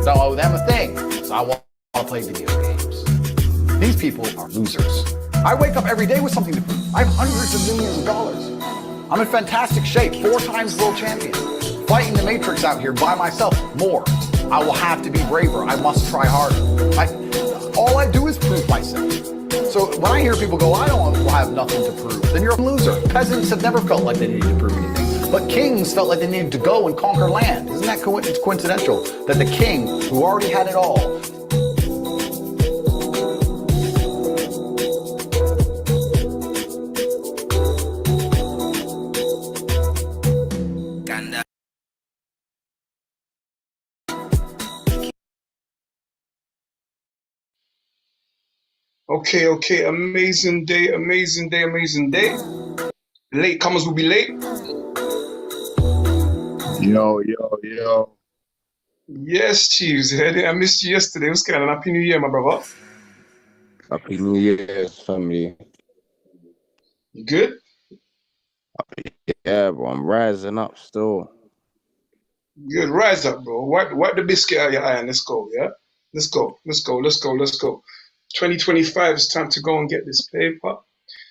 So they have a thing. So I'll play video games. These people are losers. I wake up every day with something to prove. I have hundreds of millions of dollars. I'm in fantastic shape, 4 times world champion. Fighting the Matrix out here by myself, more. I will have to be braver. I must try harder. All I do is prove myself. So when I hear people go, I don't have nothing to prove, then you're a loser. Peasants have never felt like they needed to prove anything. But kings felt like they needed to go and conquer land. Isn't that coincidental that the king, who already had it all, Okay, amazing day, amazing day, amazing day. Late comers will be late. Yo. Yes, Chiefs. I missed you yesterday. What's going on? Happy New Year, my brother. Happy New Year, family. You good? Yeah, bro, I'm rising up still. Good. Rise up, bro. Wipe the biscuit out of your eye and let's go, yeah? Let's go. 2025, it's time to go and get this paper.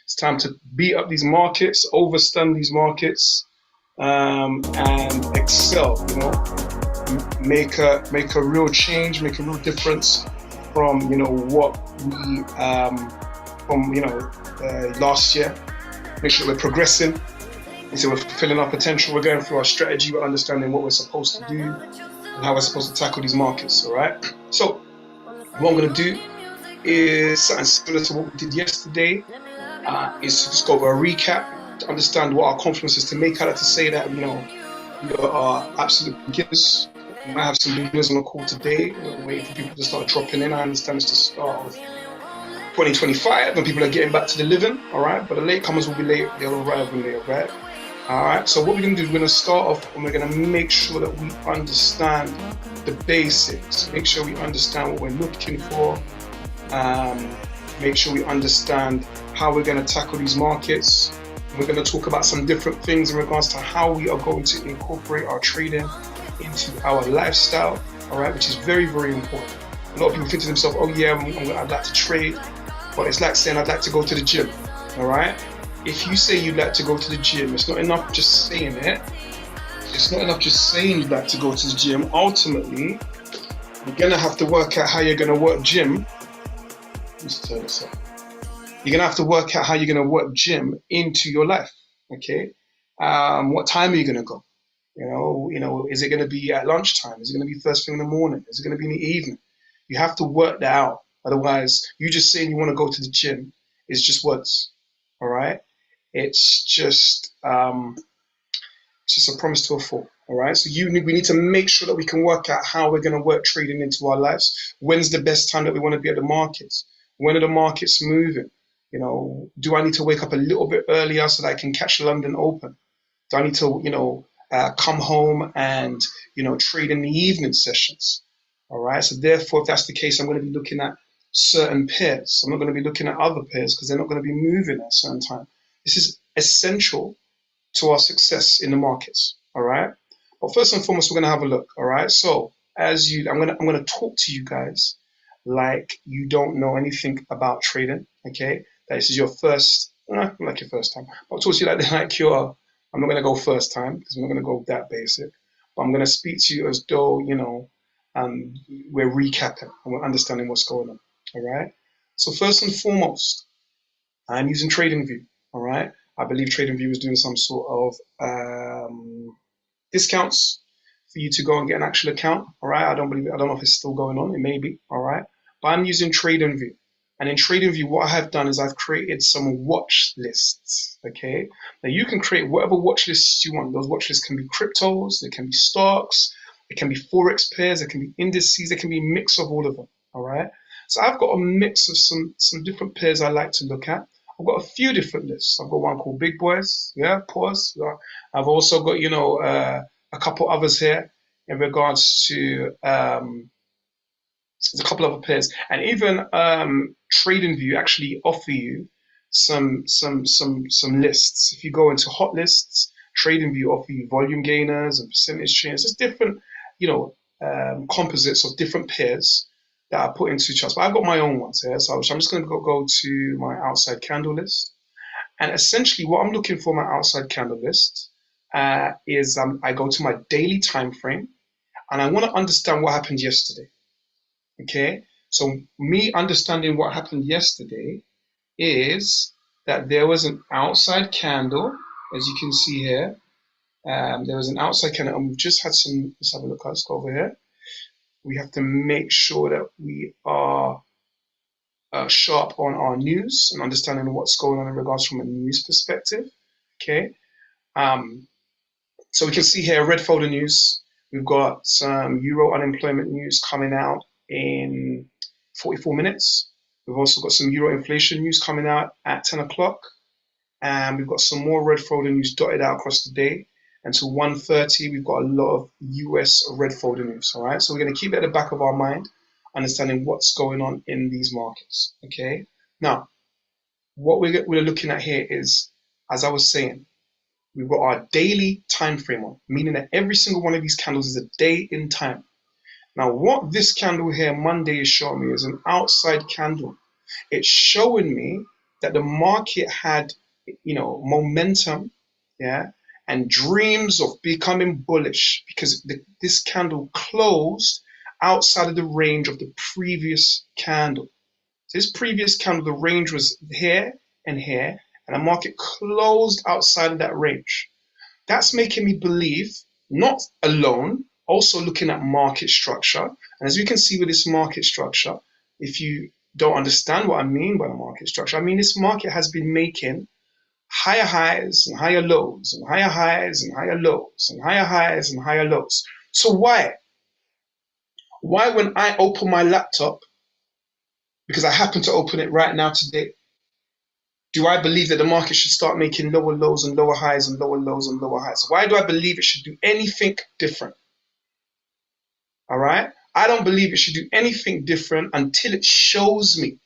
It's time to beat up these markets, overstun these markets, and excel, you know? Make a real change, make a real difference from, you know, what we, last year. Make sure we're progressing. So we're fulfilling our potential. We're going through our strategy. We're understanding what we're supposed to do and how we're supposed to tackle these markets. All right. So what I'm going to do is something similar to what we did yesterday. Is just go over a recap to understand what our confidence is, to make out to say that, you know, we are absolute beginners. We might have some beginners on the call today. We're waiting for people to start dropping in. I understand it's the start of 2025 and people are getting back to the living. All right. But the latecomers will be late. They'll arrive when they arrive. All right, so what we're going to do is we're going to start off and we're going to make sure that we understand the basics, make sure we understand what we're looking for, make sure we understand how we're going to tackle these markets. We're going to talk about some different things in regards to how we are going to incorporate our trading into our lifestyle, all right, which is very, very important. A lot of people think to themselves, oh yeah, I'd like to trade, but it's like saying I'd like to go to the gym, all right? If you say you'd like to go to the gym, it's not enough just saying it. It's not enough just saying you'd like to go to the gym. Ultimately, you're going to have to work out how you're going to work gym. Let's turn this up. You're going to have to work out how you're going to work gym into your life, okay? What time are you going to go? You know, is it going to be at lunchtime? Is it going to be first thing in the morning? Is it going to be in the evening? You have to work that out. Otherwise, you just saying you want to go to the gym is just words, all right? It's just a promise to a fall. All right. So we need to make sure that we can work out how we're going to work trading into our lives. When's the best time that we want to be at the markets? When are the markets moving? You know, do I need to wake up a little bit earlier so that I can catch London Open? Do I need to, you know, come home and, you know, trade in the evening sessions? All right. So therefore, if that's the case, I'm going to be looking at certain pairs. I'm not going to be looking at other pairs because they're not going to be moving at a certain time. This is essential to our success in the markets, all right? But first and foremost, we're going to have a look, all right? So I'm going to talk to you guys like you don't know anything about trading, okay? That this is your first, not like your first time. I'll talk to you like I'm not going to go first time because I'm not going to go that basic. But I'm going to speak to you as though, you know, we're recapping and we're understanding what's going on, all right? So first and foremost, I'm using TradingView. All right. I believe TradingView is doing some sort of discounts for you to go and get an actual account. All right. I don't know if it's still going on. It may be. All right. But I'm using TradingView. And in TradingView, what I have done is I've created some watch lists. Okay. Now you can create whatever watch lists you want. Those watch lists can be cryptos, they can be stocks, it can be Forex pairs, it can be indices, it can be a mix of all of them. All right. So I've got a mix of some different pairs I like to look at. I've got a few different lists. I've got one called Big Boys, yeah, pause. I've also got, you know, a couple others here in regards to there's a couple other pairs, and even TradingView actually offer you some lists. If you go into hot lists, TradingView offer you volume gainers and percentage changes. There's different, you know, composites of different pairs that I put into charts. But I've got my own ones here. So I'm just going to go to my outside candle list. And essentially what I'm looking for my outside candle list is I go to my daily time frame and I want to understand what happened yesterday. Okay, so me understanding what happened yesterday is that there was an outside candle, as you can see here. There was an outside candle, and we've just had some. Let's have a look. Let's go over here. We have to make sure that we are sharp on our news and understanding what's going on in regards from a news perspective. Okay, so we can see here red folder news. We've got some Euro unemployment news coming out in 44 minutes. We've also got some Euro inflation news coming out at 10 o'clock. And we've got some more red folder news dotted out across the day. Until 1:30, we've got a lot of US red folder news, all right? So we're going to keep it at the back of our mind, understanding what's going on in these markets, okay? Now, what we're looking at here is, as I was saying, we've got our daily time frame on, meaning that every single one of these candles is a day in time. Now, what this candle here, Monday, is showing me is an outside candle. It's showing me that the market had, momentum, yeah, and dreams of becoming bullish because this candle closed outside of the range of the previous candle. So this previous candle, the range was here and here, and the market closed outside of that range. That's making me believe, not alone, also looking at market structure. And as we can see with this market structure, if you don't understand what I mean by the market structure, I mean this market has been making higher highs and higher lows and higher highs and higher lows and higher highs and higher lows. So why? Why when I open my laptop, because I happen to open it right now today, do I believe that the market should start making lower lows and lower highs and lower lows and lower highs? Why do I believe it should do anything different? All right? I don't believe it should do anything different until it shows me.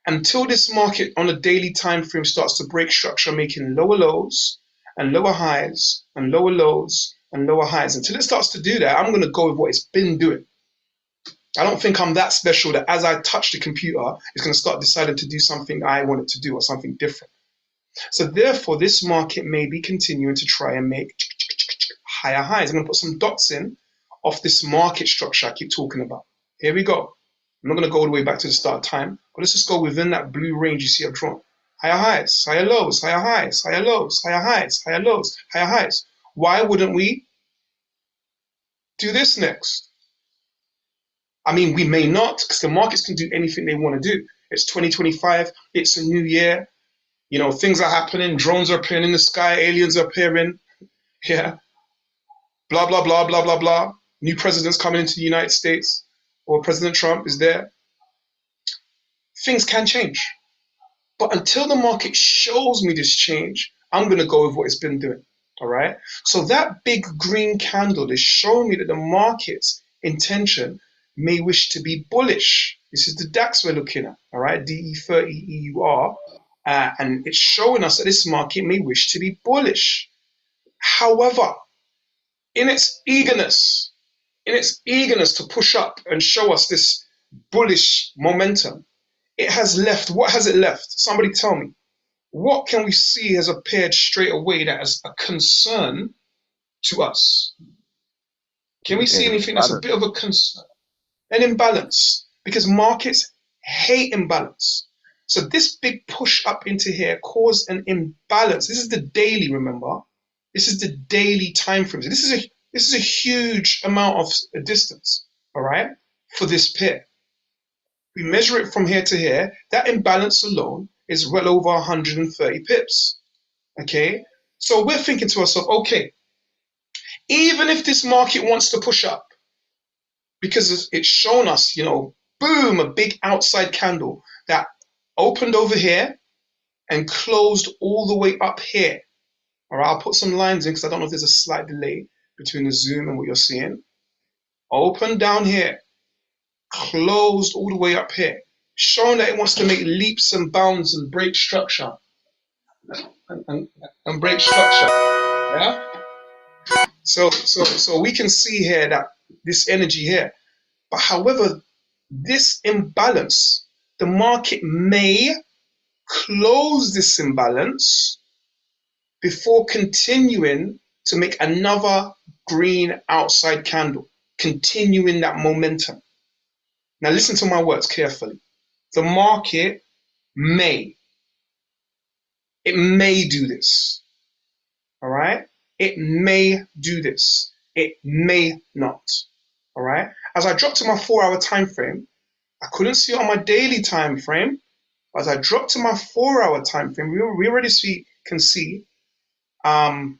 Until this market on a daily time frame starts to break structure, making lower lows and lower highs and lower lows and lower highs. Until it starts to do that, I'm going to go with what it's been doing. I don't think I'm that special that as I touch the computer, it's going to start deciding to do something I want it to do or something different. So therefore, this market may be continuing to try and make higher highs. I'm going to put some dots in off this market structure I keep talking about. Here we go. I'm not going to go all the way back to the start time, but let's just go within that blue range you see I've drawn. Higher highs, higher lows, higher highs, higher lows, higher highs, higher lows, higher highs. Why wouldn't we do this next? I mean, we may not, because the markets can do anything they want to do. It's 2025, it's a new year. Things are happening, drones are appearing in the sky, aliens are appearing. Yeah. Blah, blah, blah, blah, blah, blah. New president's coming into the United States, or President Trump is there. Things can change. But until the market shows me this change, I'm going to go with what it's been doing. All right. So that big green candle is showing me that the market's intention may wish to be bullish. This is the DAX we're looking at. All right. DE30 EUR. And it's showing us that this market may wish to be bullish. However, in its eagerness to push up and show us this bullish momentum, it has left. What has it left? Somebody tell me. What can we see has appeared straight away that is a concern to us? Can we see anything that's a bit of a concern? An imbalance, because markets hate imbalance. So this big push up into here caused an imbalance. This is the daily, remember? This is the daily time frame. So this is a huge amount of distance, all right, for this pair. We measure it from here to here. That imbalance alone is well over 130 pips, okay? So we're thinking to ourselves, okay, even if this market wants to push up, because it's shown us, boom, a big outside candle that opened over here and closed all the way up here. All right, I'll put some lines in because I don't know if there's a slight delay between the zoom and what you're seeing. Open down here, closed all the way up here, showing that it wants to make leaps and bounds and break structure. And break structure. Yeah? So we can see here that this energy here. But however, this imbalance, the market may close this imbalance before continuing to make another green outside candle, continuing that momentum. Now listen to my words carefully. The market may do this. All right? It may do this. It may not. All right? As I dropped to my 4-hour time frame, I couldn't see it on my daily time frame. As I dropped to my 4-hour time frame, we already can see that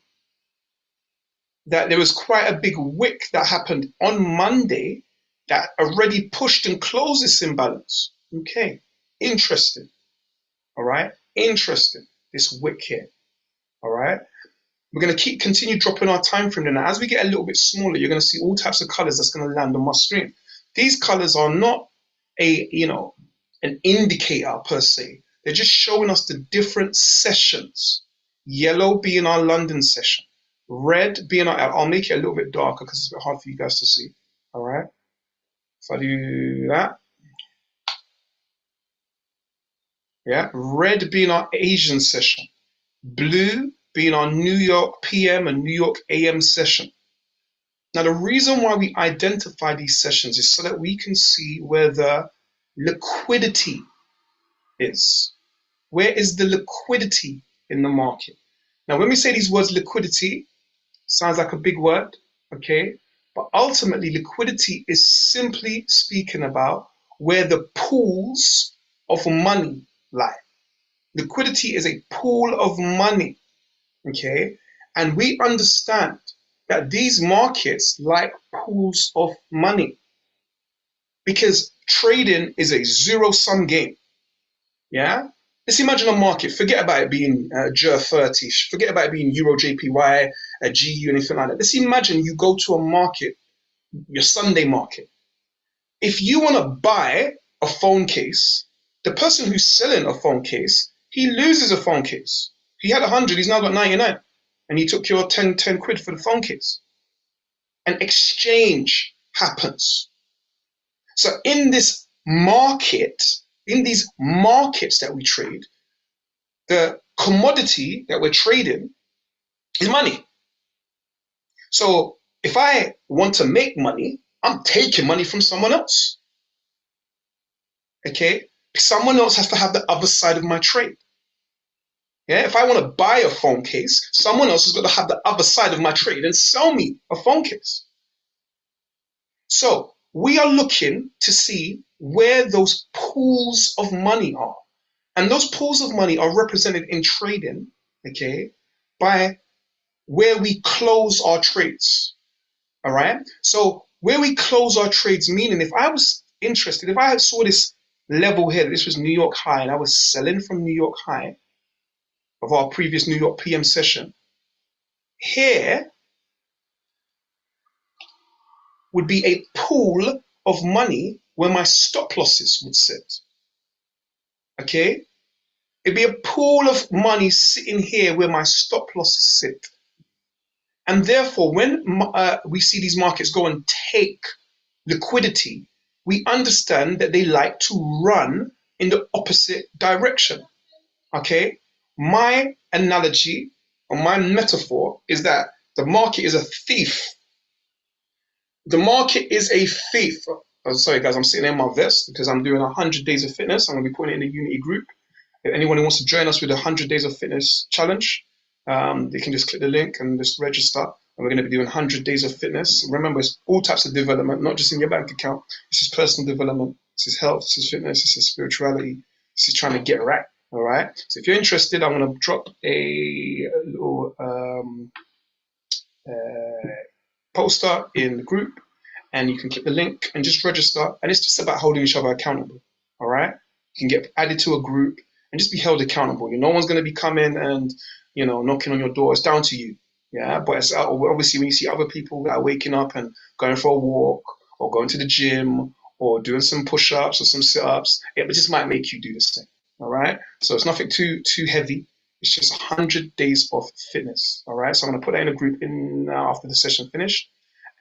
there was quite a big wick that happened on Monday that already pushed and closed this imbalance. Okay, interesting. All right, interesting. This wick here. All right, we're going to continue dropping our time frame. And as we get a little bit smaller, you're going to see all types of colors that's going to land on my screen. These colors are not an indicator per se. They're just showing us the different sessions. Yellow being our London session. Red being I'll make it a little bit darker because it's a bit hard for you guys to see. All right. If I do that. Yeah. Red being our Asian session. Blue being our New York PM and New York AM session. Now, the reason why we identify these sessions is so that we can see where the liquidity is. Where is the liquidity in the market? Now, when we say these words liquidity, sounds like a big word, okay? But ultimately, liquidity is simply speaking about where the pools of money lie. Liquidity is a pool of money, okay? And we understand that these markets like pools of money because trading is a zero-sum game, yeah? Let's imagine a market. Forget about it being JER30. Forget about it being Euro JPY, GU, anything like that. Let's imagine you go to a market, your Sunday market. If you want to buy a phone case, the person who's selling a phone case, he loses a phone case. He had 100, he's now got 99. And he took your 10 quid for the phone case. An exchange happens. So in this market, in these markets that we trade, the commodity that we're trading is money. So if I want to make money, I'm taking money from someone else. Okay? Someone else has to have the other side of my trade. Yeah? If I want to buy a phone case, someone else has got to have the other side of my trade and sell me a phone case. So we are looking to see where those pools of money are. And those pools of money are represented in trading, okay, by where we close our trades. All right? So where we close our trades, meaning if I was interested, if I saw this level here, this was New York high, and I was selling from New York high of our previous New York PM session, here would be a pool of money where my stop losses would sit. Okay? It'd be a pool of money sitting here where my stop losses sit. And therefore, when we see these markets go and take liquidity, we understand that they like to run in the opposite direction. Okay? My analogy or my metaphor is that the market is a thief. The market is a thief. Oh, sorry, guys, I'm sitting in my vest because I'm doing 100 days of fitness. I'm going to be putting it in the Unity group. If anyone who wants to join us with the 100 days of fitness challenge, they can just click the link and just register. And we're going to be doing 100 days of fitness. Remember, it's all types of development, not just in your bank account. This is personal development. This is health. This is fitness. This is spirituality. This is trying to get right. All right. So if you're interested, I'm going to drop a little poster in the group, and you can click the link and just register. And it's just about holding each other accountable. All right. You can get added to a group and just be held accountable. No one's going to be coming and, knocking on your door. It's down to you. Yeah. But it's obviously when you see other people that are waking up and going for a walk or going to the gym or doing some push-ups or some sit-ups, it just might make you do this thing. All right. So it's nothing too heavy. It's just 100 days of fitness. All right. So I'm going to put that in a group in after the session finished.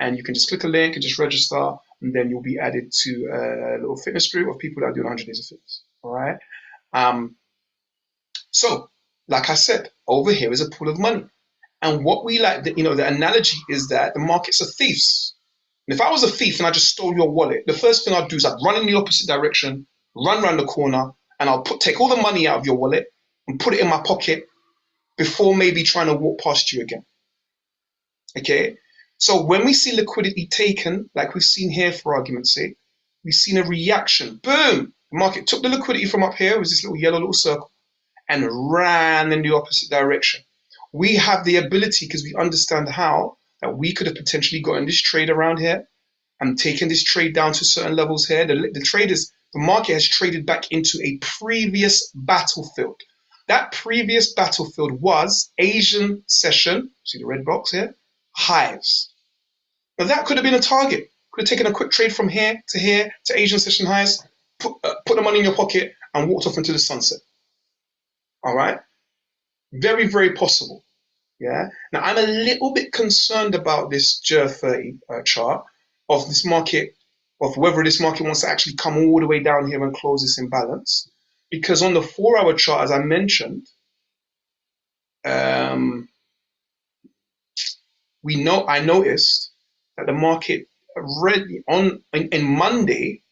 and you can just click a link and just register, and then you'll be added to a little fitness group of people that are doing 100 days of fitness. All right. So, like I said, over here is a pool of money. And what we like, the analogy is that the markets are thieves. And if I was a thief and I just stole your wallet, the first thing I'd do is I'd run in the opposite direction, run around the corner, and I'll take all the money out of your wallet and put it in my pocket before maybe trying to walk past you again. Okay? So when we see liquidity taken, like we've seen here for argument's sake, we've seen a reaction. Boom! The market took the liquidity from up here, with this little yellow little circle, and ran in the opposite direction. We have the ability, because we understand how, that we could have potentially gotten this trade around here and taken this trade down to certain levels here. The market has traded back into a previous battlefield. That previous battlefield was Asian session, see the red box here, highs. Now that could have been a target. Could have taken a quick trade from here to Asian session highs, put the money in your pocket and walked off into the sunset. All right? Very, very possible. Yeah. Now I'm a little bit concerned about this JER30 chart of this market, of whether this market wants to actually come all the way down here and close this imbalance. Because on the 4-hour chart, as I mentioned, I noticed that the market already in Monday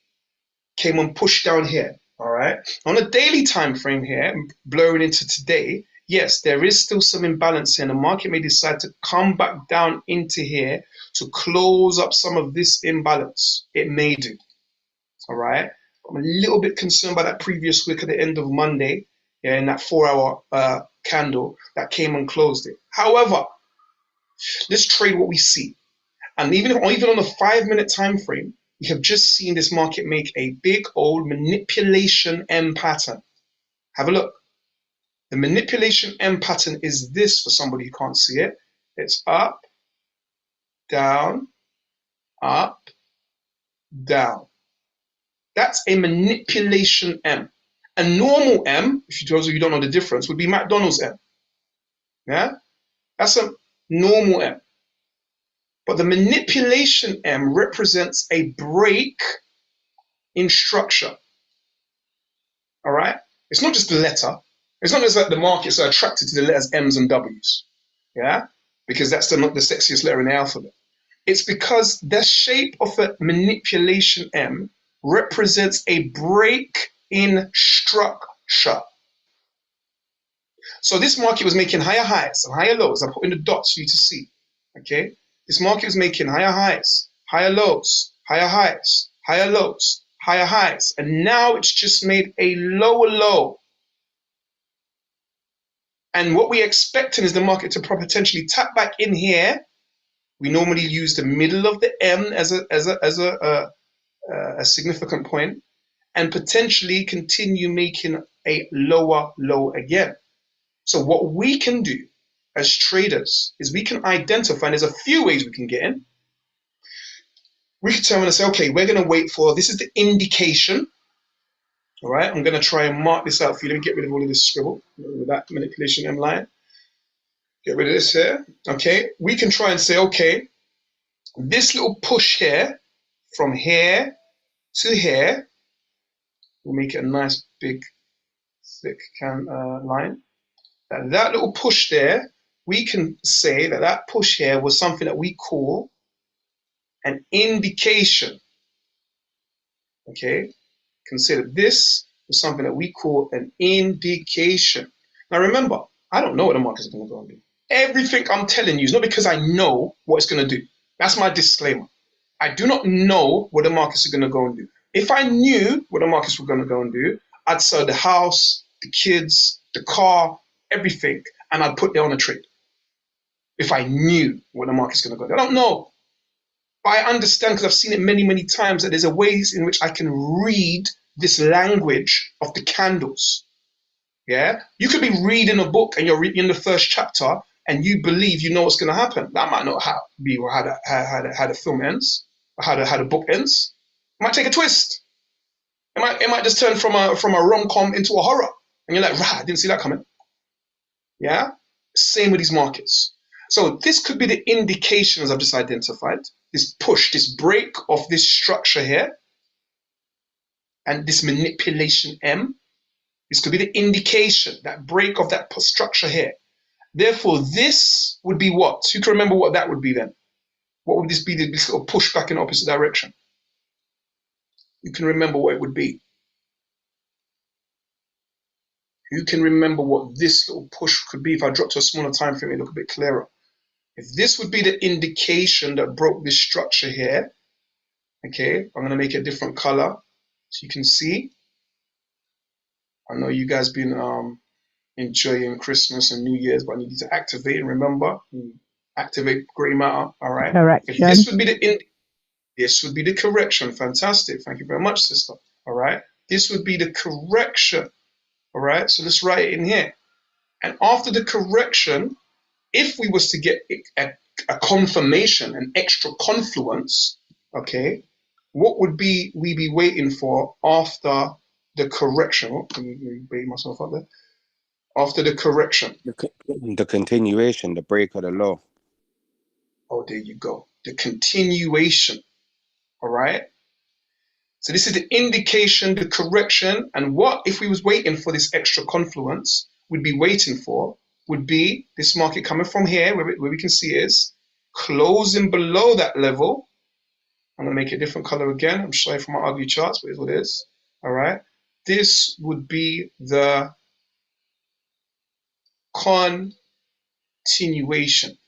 came and pushed down here. All right. On a daily time frame here, blurring into today, yes, there is still some imbalance here, and the market may decide to come back down into here to close up some of this imbalance. It may do. All right. I'm a little bit concerned by that previous wick at the end of Monday, yeah, in that 4-hour candle that came and closed it. However, let's trade what we see. And even on the 5-minute time frame, we have just seen this market make a big old manipulation M pattern. Have a look. The manipulation M pattern is this, for somebody who can't see it. It's up, down, up, down. That's a manipulation M. A normal M, if those of you don't know the difference, would be McDonald's M. Yeah? That's a normal M. But the manipulation M represents a break in structure. All right? It's not just the letter. It's not just that the markets are attracted to the letters M's and W's. Yeah? Because that's the sexiest letter in the alphabet. It's because the shape of a manipulation M represents a break in structure. So this market was making higher highs and higher lows. I'm putting the dots for you to see. Okay? This market was making higher highs, higher lows, higher highs, higher lows, higher highs. And now it's just made a lower low. And what we're expecting is the market to potentially tap back in here. We normally use the middle of the M as a significant point, and potentially continue making a lower low again. So what we can do as traders is we can identify, and there's a few ways we can get in. We can turn around and say, okay, we're going to wait for, this is the indication. All right, I'm going to try and mark this out for you. Let me get rid of all of this scribble, with that manipulation M line. Get rid of this here. Okay, we can try and say, okay, this little push here, from here to here, we'll make it a nice big thick line. And that little push there, we can say that that push here was something that we call an indication. Okay, consider this was something that we call an indication. Now remember, I don't know what the market's going to go and do. Everything I'm telling you is not because I know what it's going to do. That's my disclaimer. I do not know what the markets are going to go and do. If I knew what the markets were going to go and do, I'd sell the house, the kids, the car, everything, and I'd put it on a trade. If I knew what the market's going to go and do. I don't know. But I understand, because I've seen it many, many times, that there's a ways in which I can read this language of the candles. Yeah? You could be reading a book and you're reading the first chapter and you believe you know what's going to happen. That might not be how the film ends, or how the book ends. It might take a twist. It might just turn from a rom-com into a horror. And you're like, rah, I didn't see that coming. Yeah? Same with these markets. So this could be the indication, as I've just identified. this push, this break of this structure here, and this manipulation M, this could be the indication, that break of that structure here. Therefore, this would be what? So you can remember what that would be then. What would this be? This little push back in the opposite direction. You can remember what it would be. You can remember what this little push could be. If I drop to a smaller time frame, it look a bit clearer. If this would be the indication that broke this structure here, okay, I'm going to make it a different color so you can see. I know you guys been enjoying Christmas and New Year's, but I need you to activate and remember, activate grey matter. All right. Correction. If this would be this would be the correction. Fantastic. Thank you very much, sister. All right. This would be the correction. All right. So let's write it in here. And after the correction, if we was to get a confirmation, an extra confluence, okay, what would we be waiting for after the correction? Oh, let me bait myself up there. After the correction. The continuation, the break of the low. Oh, there you go. The continuation. All right. So this is the indication, the correction, and what if we was waiting for this extra confluence, we'd be waiting for would be this market coming from here, where we can see is closing below that level. I'm going to make it a different color again. I'm sorry for my ugly charts, but it's what it is. All right. This would be the continuation.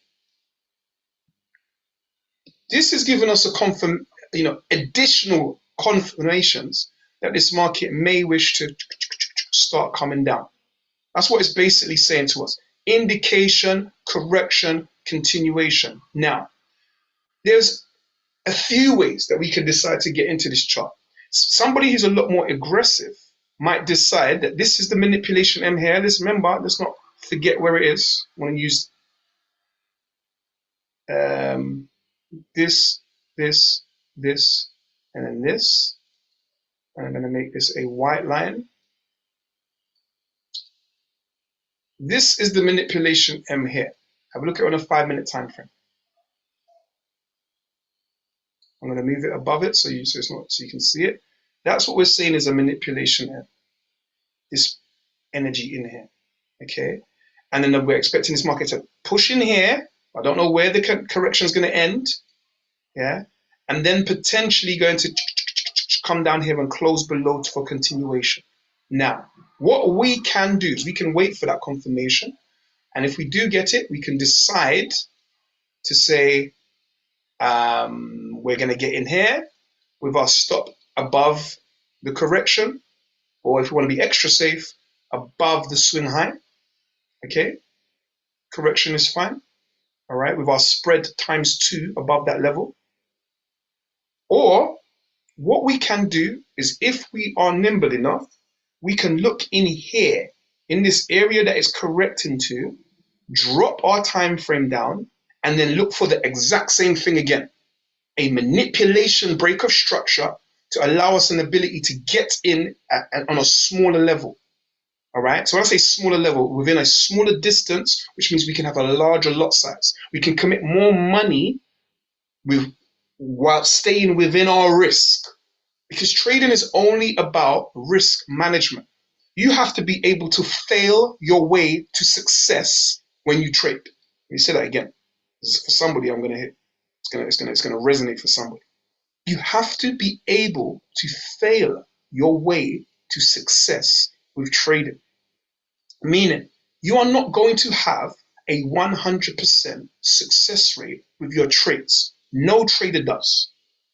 This is giving us additional confirmations that this market may wish to start coming down. That's what it's basically saying to us. Indication, correction, continuation. Now, there's a few ways that we can decide to get into this chart. Somebody who's a lot more aggressive might decide that this is the manipulation M here. Let's remember, let's not forget where it is. I want to use this, and then this. And I'm going to make this a white line. This is the manipulation M here. Have a look at it on a 5-minute time frame. I'm going to move it above it so you can see it. That's what we're saying is a manipulation M. This energy in here. Okay. And then we're expecting this market to push in here. I don't know where the correction is going to end. Yeah. And then potentially going to come down here and close below for continuation. Now, what we can do is we can wait for that confirmation. And if we do get it, we can decide to say we're going to get in here with our stop above the correction, or if we want to be extra safe, above the swing high. Okay, correction is fine. All right, with our spread ×2 above that level. Or what we can do is, if we are nimble enough, we can look in here, in this area that is correcting to, drop our time frame down, and then look for the exact same thing again. A manipulation break of structure to allow us an ability to get in on a smaller level. All right. So when I say smaller level, within a smaller distance, which means we can have a larger lot size. We can commit more money while staying within our risk. Because trading is only about risk management. You have to be able to fail your way to success when you trade. Let me say that again. This is for somebody I'm going to hit. It's going to resonate for somebody. You have to be able to fail your way to success with trading. Meaning, you are not going to have a 100% success rate with your trades. No trader does.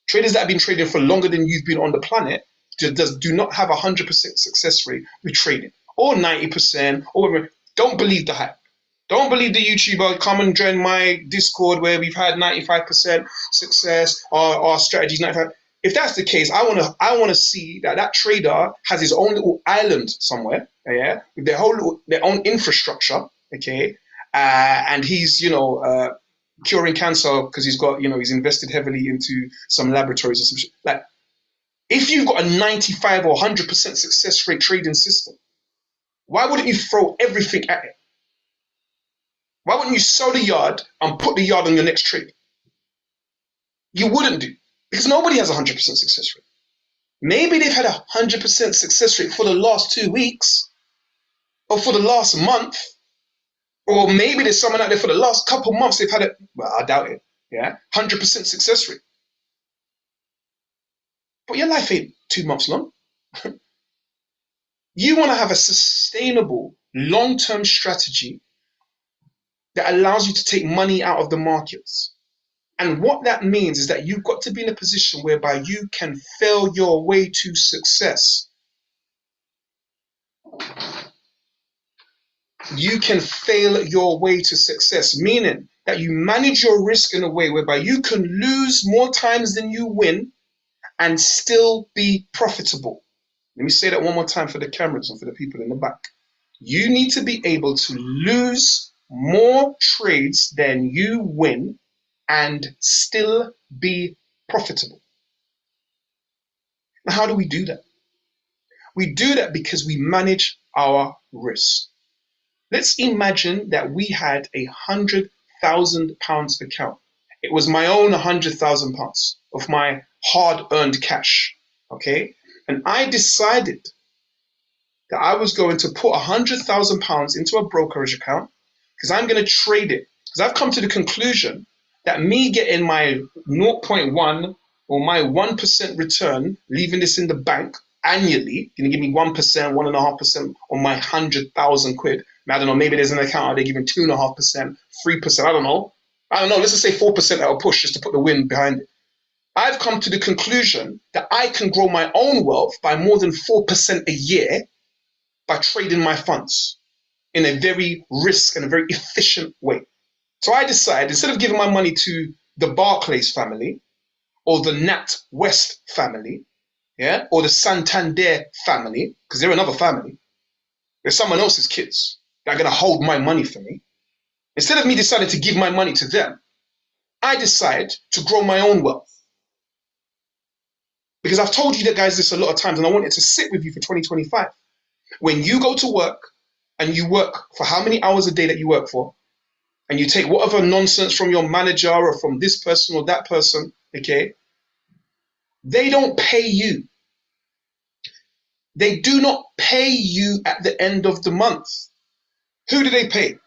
Traders that have been trading for longer than you've been on the planet do not have a 100% success rate with trading, or 90%, or whatever. Don't believe the hype. Don't believe the YouTuber. Come and join my Discord where we've had 95% success. Our strategies 95%. If that's the case, I want to see that trader has his own little island somewhere, yeah, with their own infrastructure, okay, and he's curing cancer because he's invested heavily into some laboratories or some shit. Like, if you've got a 95 or 100% success rate trading system, why wouldn't you throw everything at it? Why wouldn't you sell the yard and put the yard on your next trade? You wouldn't do, because nobody has a 100% success rate. Maybe they've had a 100% success rate for the last 2 weeks, or for the last month, or maybe there's someone out there for the last couple months they've had it. Well, I doubt it. Yeah, 100% success rate. But your life ain't 2 months long. You want to have a sustainable, long-term strategy that allows you to take money out of the markets. And what that means is that you've got to be in a position whereby you can fail your way to success. You can fail your way to success, meaning that you manage your risk in a way whereby you can lose more times than you win and still be profitable. Let me say that one more time for the cameras and for the people in the back. You need to be able to lose more trades than you win and still be profitable. Now, how do we do that? We do that because we manage our risk. Let's imagine that we had £100,000 account. It was my own £100,000 of my hard-earned cash, okay? And I decided that I was going to put £100,000 into a brokerage account because I'm going to trade it. Because I've come to the conclusion that me getting my 0.1 or my 1% return, leaving this in the bank annually, going to give me 1%, 1.5% on my 100,000 quid. I don't know, maybe there's an account where they're giving 2.5%, 3%, I don't know. Let's just say 4% that will push just to put the wind behind it. I've come to the conclusion that I can grow my own wealth by more than 4% a year by trading my funds in a very risk and a very efficient way. So I decided, instead of giving my money to the Barclays family or the Nat West family, yeah, or the Santander family, because they're another family, they're someone else's kids that are going to hold my money for me. Instead of me deciding to give my money to them, I decide to grow my own wealth. Because I've told you that, guys, this a lot of times, and I want it to sit with you for 2025. When you go to work and you work for how many hours a day that you work for, and you take whatever nonsense from your manager or from this person or that person, okay, they don't pay you. They do not pay you at the end of the month. Who do they pay?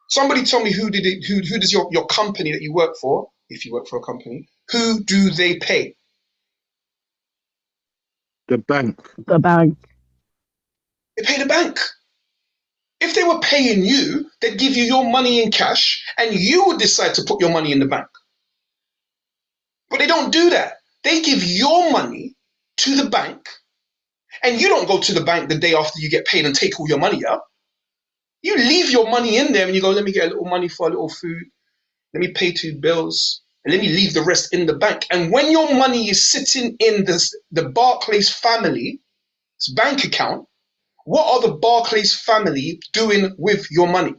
Somebody tell me who does your company that you work for, if you work for a company, who do they pay? The bank. The bank. They pay the bank. If they were paying you, they'd give you your money in cash and you would decide to put your money in the bank. But they don't do that. They give your money to the bank, and you don't go to the bank the day after you get paid and take all your money out. You leave your money in there and you go, let me get a little money for a little food. Let me pay 2 bills and let me leave the rest in the bank. And when your money is sitting in the Barclays family's bank account, what are the Barclays family doing with your money?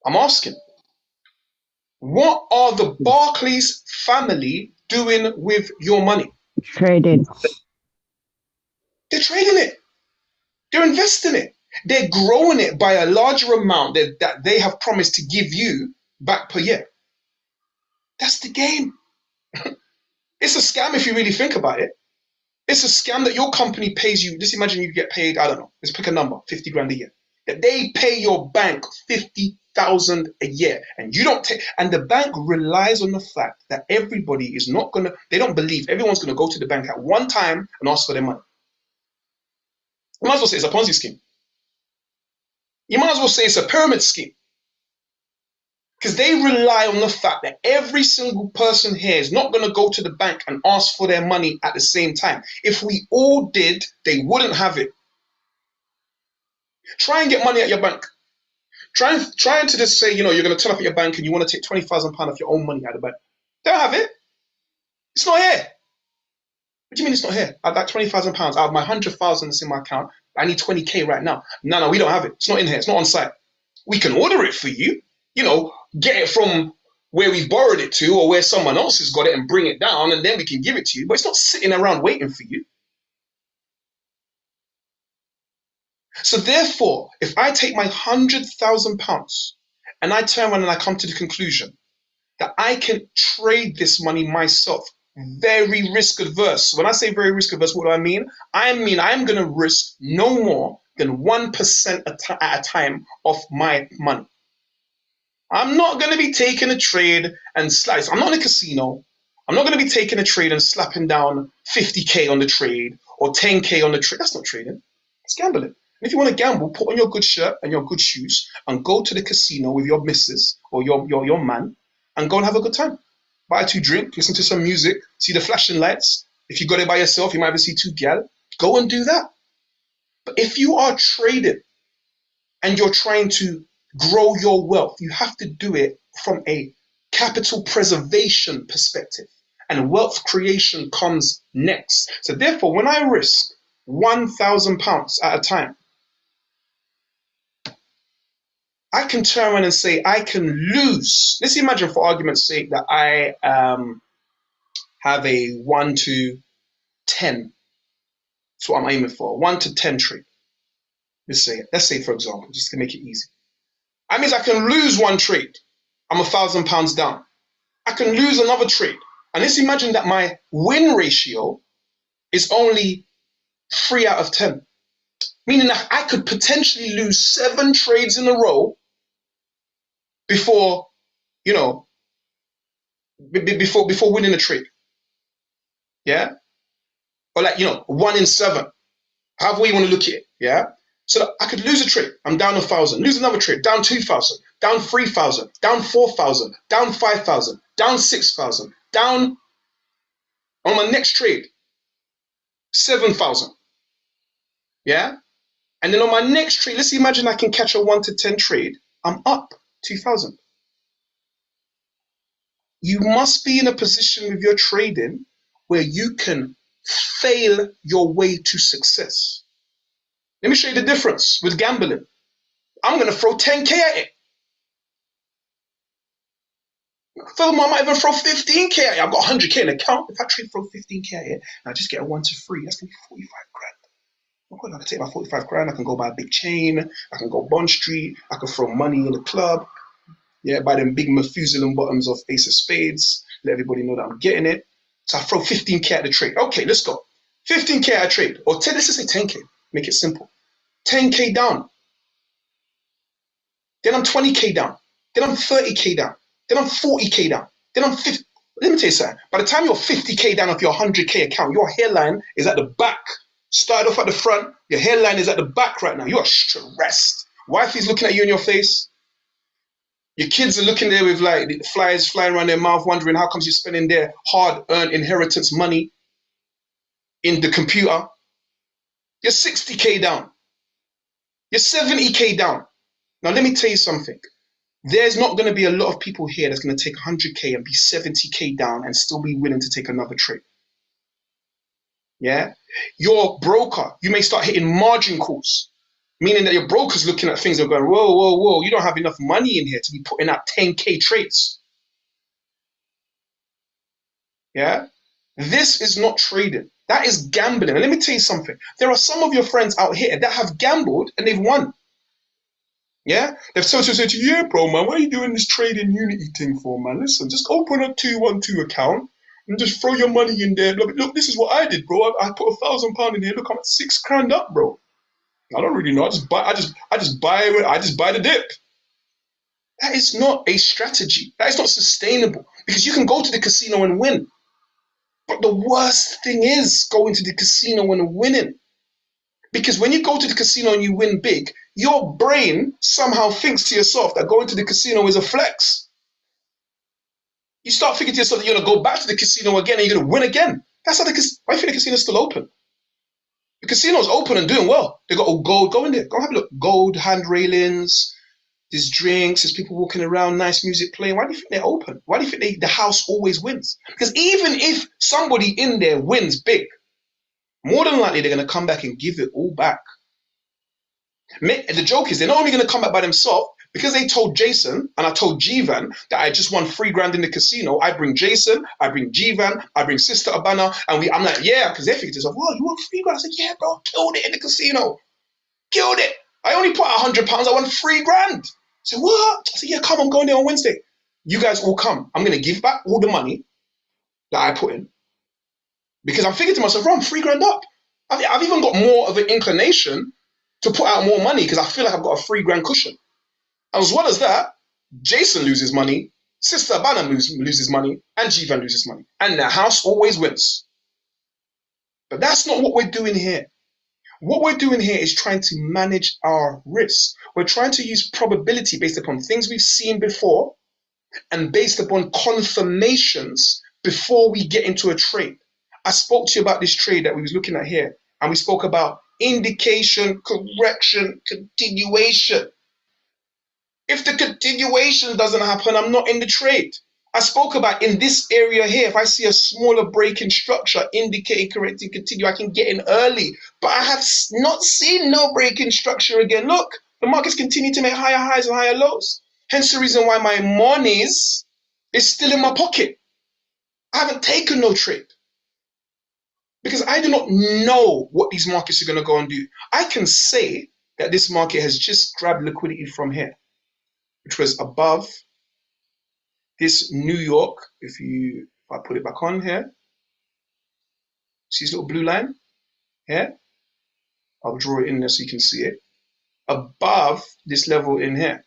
I'm asking. What are the Barclays family doing with your money? Trading. They're trading it. They're investing it. They're growing it by a larger amount that they have promised to give you back per year. That's the game. It's a scam if you really think about it. It's a scam that your company pays you. Just imagine you get paid, I don't know, let's pick a number, 50 grand a year. That they pay your bank 50,000 a year, and you don't take, and the bank relies on the fact that everybody is not gonna, they don't believe everyone's gonna go to the bank at one time and ask for their money. You might as well say it's a Ponzi scheme. You might as well say it's a pyramid scheme. Because they rely on the fact that every single person here is not going to go to the bank and ask for their money at the same time. If we all did, they wouldn't have it. Try and get money at your bank. Trying to just say, you're going to turn up at your bank and you want to take £20,000 of your own money out of the bank. They don't have it. It's not here. What do you mean it's not here? I've got £20,000 out of my 100,000 that's in my account. I need 20K right now. No, we don't have it. It's not in here. It's not on site. We can order it for you. Get it from where we've borrowed it to or where someone else has got it and bring it down, and then we can give it to you. But it's not sitting around waiting for you. So therefore, if I take my £100,000 and I turn around and I come to the conclusion that I can trade this money myself, very risk adverse. When I say very risk adverse, what do I mean? I mean I'm going to risk no more than 1% at a time of my money. I'm not going to be taking a trade and slice. I'm not in a casino. I'm not going to be taking a trade and slapping down 50K on the trade or 10K on the trade. That's not trading. It's gambling. And if you want to gamble, put on your good shirt and your good shoes and go to the casino with your missus or your man and go and have a good time. Buy 2 drinks, listen to some music, see the flashing lights. If you got it by yourself, you might even see 2 gal. Go and do that. But if you are trading and you're trying to grow your wealth, you have to do it from a capital preservation perspective. And wealth creation comes next. So therefore, when I risk £1,000 at a time, I can turn around and say I can lose. Let's imagine, for argument's sake, that I have a 1 to 10. That's what I'm aiming for. 1 to 10 trade. Let's say, for example, just to make it easy. That means I can lose 1 trade. I'm £1,000 down. I can lose another trade. And let's imagine that my win ratio is only 3 out of 10. Meaning that I could potentially lose 7 trades in a row before, before winning a trade. Yeah? Or 1 in 7. However you want to look at it. Yeah? So I could lose a trade. I'm down 1,000. Lose another trade. Down 2,000. Down 3,000. Down 4,000. Down 5,000. Down 6,000. Down on my next trade, 7,000. Yeah? And then on my next trade, let's imagine I can catch a 1 to 10 trade. I'm up 2,000. You must be in a position with your trading where you can fail your way to success. Let me show you the difference with gambling. I'm going to throw 10K at it. Furthermore, I might even throw 15K at it. I've got 100K in the account. If I throw 15K at it and I just get a 1 to 3, that's going to be 45 grand. I'm going to take my 45 grand. I can go buy a big chain. I can go Bond Street. I can throw money in the club. Yeah, buy them big Methuselah bottoms of Ace of Spades. Let everybody know that I'm getting it. So I throw 15K at the trade. Okay, let's go. 15K at a trade. Or 10, let's just say 10K. Make it simple. 10K down. Then I'm 20K down. Then I'm 30K down. Then I'm 40K down. Then I'm 50. Let me tell you something. By the time you're 50K down off your 100K account, your hairline is at the back. Started off at the front. Your hairline is at the back right now. You are stressed. Wife is looking at you in your face. Your kids are looking there with like the flies flying around their mouth, wondering how comes you're spending their hard-earned inheritance money in the computer. You're 60K down. You're 70K down. Now, let me tell you something. There's not going to be a lot of people here that's going to take 100K and be 70K down and still be willing to take another trade. Yeah? Your broker, you may start hitting margin calls, meaning that your broker's looking at things and going, whoa, whoa, whoa, you don't have enough money in here to be putting out 10K trades. Yeah? This is not trading. That is gambling. And let me tell you something. There are some of your friends out here that have gambled and they've won. Yeah? They've said to you, yeah, bro, man, what are you doing this trading Unity thing for, man? Listen, just open a 212 account and just throw your money in there. Look, this is what I did, bro. I put £1,000 in here. Look, I'm at 6 grand up, bro. I don't really know. I just buy the dip. That is not a strategy. That is not sustainable. Because you can go to the casino and win. But the worst thing is going to the casino and winning. Because when you go to the casino and you win big, your brain somehow thinks to yourself that going to the casino is a flex. You start thinking to yourself that you're going to go back to the casino again and you're going to win again. That's how why do you think the casino's still open? The casino's open and doing well. They got all gold. Go in there. Go have a look. Gold, hand railings, there's drinks, there's people walking around, nice music playing. Why do you think they're open? Why do you think the house always wins? Because even if somebody in there wins big, more than likely they're going to come back and give it all back. The joke is they're not only going to come back by themselves, because they told Jason and I told Jivan that I just won 3 grand in the casino. I bring Jason, I bring Jivan, I bring Sister Abana, and I'm like, yeah, because they figured to themselves, well, you won 3 grand. I said, yeah, bro, killed it in the casino. Killed it. I only put £100, I won 3 grand. said, what? I said, yeah, come, I'm going there on Wednesday. You guys all come. I'm going to give back all the money that I put in. Because I'm thinking to myself, I'm $3,000 up. I've even got more of an inclination to put out more money because I feel like I've got a $3,000 cushion. As well as that, Jason loses money, Sister Abana loses money, and Jivan loses money. And the house always wins. But that's not what we're doing here. What we're doing here is trying to manage our risks. We're trying to use probability based upon things we've seen before and based upon confirmations before we get into a trade. I spoke to you about this trade that we was looking at here, and we spoke about indication, correction, continuation. If the continuation doesn't happen, I'm not in the trade. I spoke about in this area here, if I see a smaller break in structure, indicating, correcting, continue, I can get in early. But I have not seen no break in structure again. Look, the markets continue to make higher highs and higher lows. Hence the reason why my monies is still in my pocket. I haven't taken no trade. Because I do not know what these markets are going to go and do. I can say that this market has just grabbed liquidity from here, which was above this New York. If I put it back on here, see this little blue line here? I'll draw it in there so you can see it. Above this level in here.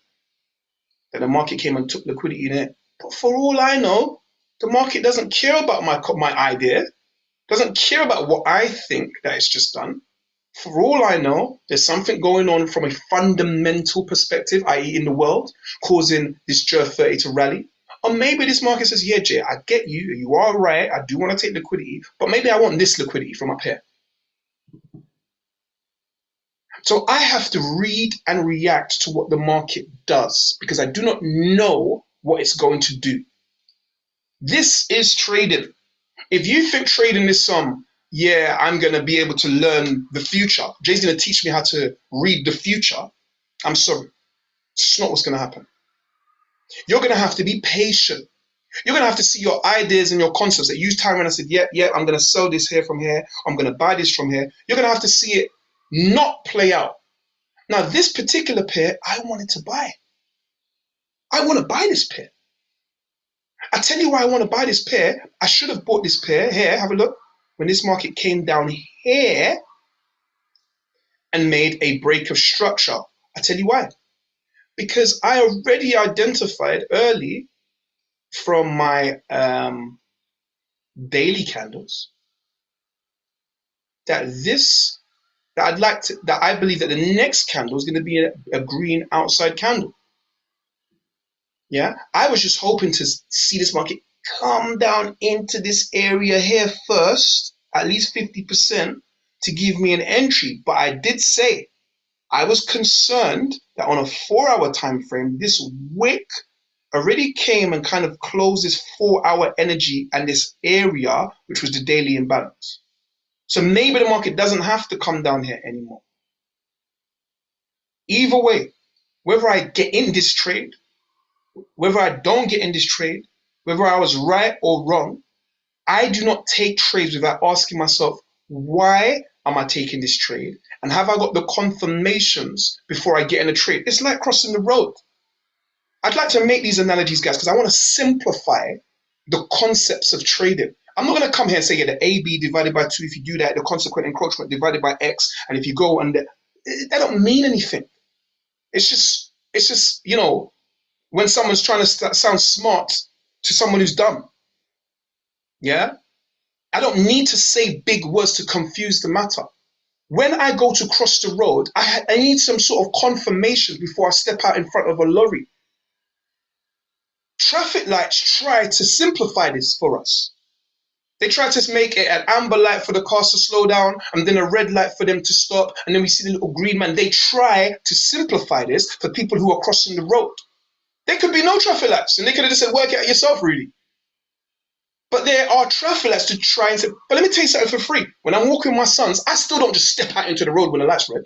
Then the market came and took liquidity in it. But for all I know, the market doesn't care about my idea. Doesn't care about what I think that it's just done. For all I know, there's something going on from a fundamental perspective, i.e. in the world, causing this JER30 to rally. Or maybe this market says, yeah, Jay, I get you. You are right. I do want to take liquidity, but maybe I want this liquidity from up here. So I have to read and react to what the market does because I do not know what it's going to do. This is trading. If you think trading is yeah, I'm going to be able to learn the future. Jay's going to teach me how to read the future. I'm sorry. It's not what's going to happen. You're going to have to be patient. You're going to have to see your ideas and your concepts that use time when I said, yeah, I'm going to sell this here from here. I'm going to buy this from here. You're going to have to see it not play out. Now, this particular pair, I wanted to buy. I want to buy this pair. I tell you why I want to buy this pair. I should have bought this pair here. Have a look. When this market came down here and made a break of structure. I tell you why. Because I already identified early from my daily candles that I believe that the next candle is going to be a green outside candle. Yeah, I was just hoping to see this market come down into this area here first, at least 50%, to give me an entry. But I did say I was concerned that on a 4-hour time frame, this wick already came and kind of closed this 4-hour energy and this area, which was the daily imbalance. So maybe the market doesn't have to come down here anymore. Either way, whether I get in this trade, whether I don't get in this trade, whether I was right or wrong, I do not take trades without asking myself, why am I taking this trade? And have I got the confirmations before I get in a trade? It's like crossing the road. I'd like to make these analogies, guys, because I want to simplify the concepts of trading. I'm not going to come here and say, yeah, the AB divided by 2, if you do that, the consequent encroachment divided by X, and if you go under, that don't mean anything. It's just, you know, when someone's trying to sound smart to someone who's dumb. Yeah? I don't need to say big words to confuse the matter. When I go to cross the road, I need some sort of confirmation before I step out in front of a lorry. Traffic lights try to simplify this for us. They try to make it an amber light for the cars to slow down and then a red light for them to stop. And then we see the little green man. They try to simplify this for people who are crossing the road. There could be no traffic lights and they could have just said, work it out yourself, really. But there are traffic lights to try and say, but let me tell you something for free. When I'm walking with my sons, I still don't just step out into the road when the light's red.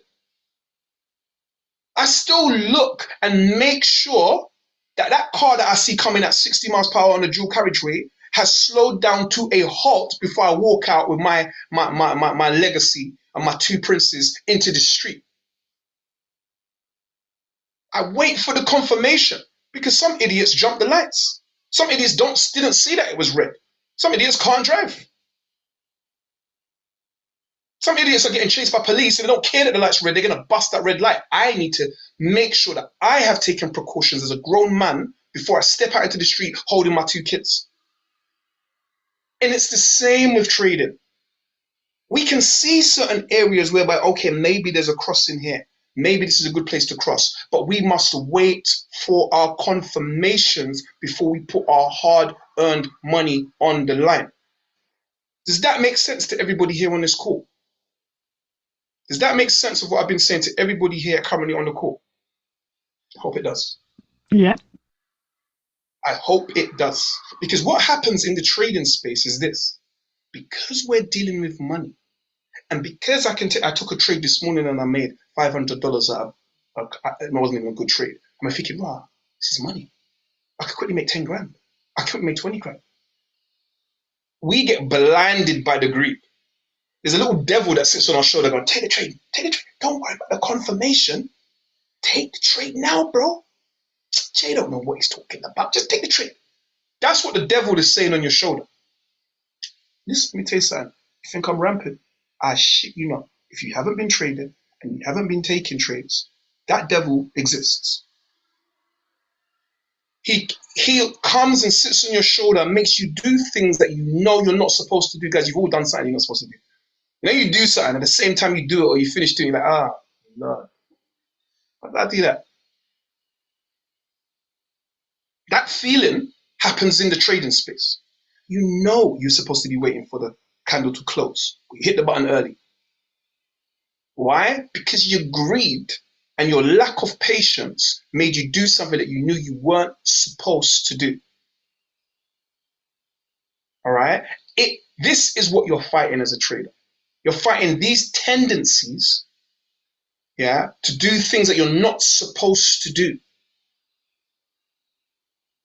I still look and make sure that that car that I see coming at 60 miles per hour on the dual carriageway has slowed down to a halt before I walk out with my legacy and my 2 princes into the street. I wait for the confirmation because some idiots jump the lights. Some idiots didn't see that it was red. Some idiots can't drive. Some idiots are getting chased by police and they don't care that the light's red. They're going to bust that red light. I need to make sure that I have taken precautions as a grown man before I step out into the street holding my 2 kids. And it's the same with trading. We can see certain areas whereby, okay, maybe there's a crossing here. Maybe this is a good place to cross. But we must wait for our confirmations before we put our hard-earned money on the line. Does that make sense to everybody here on this call? Does that make sense of what I've been saying to everybody here currently on the call? I hope it does. Yeah. I hope it does. Because what happens in the trading space is this. Because we're dealing with money, and because I took a trade this morning and I made $500 out of, it wasn't even a good trade. I'm thinking, wow, this is money. I could quickly make 10 grand. I could make 20 grand. We get blinded by the greed. There's a little devil that sits on our shoulder going, take the trade. Don't worry about the confirmation. Take the trade now, bro. Jay don't know what he's talking about. Just take the trade. That's what the devil is saying on your shoulder. Listen, let me tell you something. You think I'm rampant? I shit you not. If you haven't been trading and you haven't been taking trades, that devil exists. He comes and sits on your shoulder and makes you do things that you know you're not supposed to do. Guys, you've all done something you're not supposed to do. You know you do something at the same time you do it or you finish doing it, like, no. Why did I do that? That feeling happens in the trading space. You know you're supposed to be waiting for the candle to close. You hit the button early. Why? Because your greed and your lack of patience made you do something that you knew you weren't supposed to do. All right? This is what you're fighting as a trader. You're fighting these tendencies, to do things that you're not supposed to do.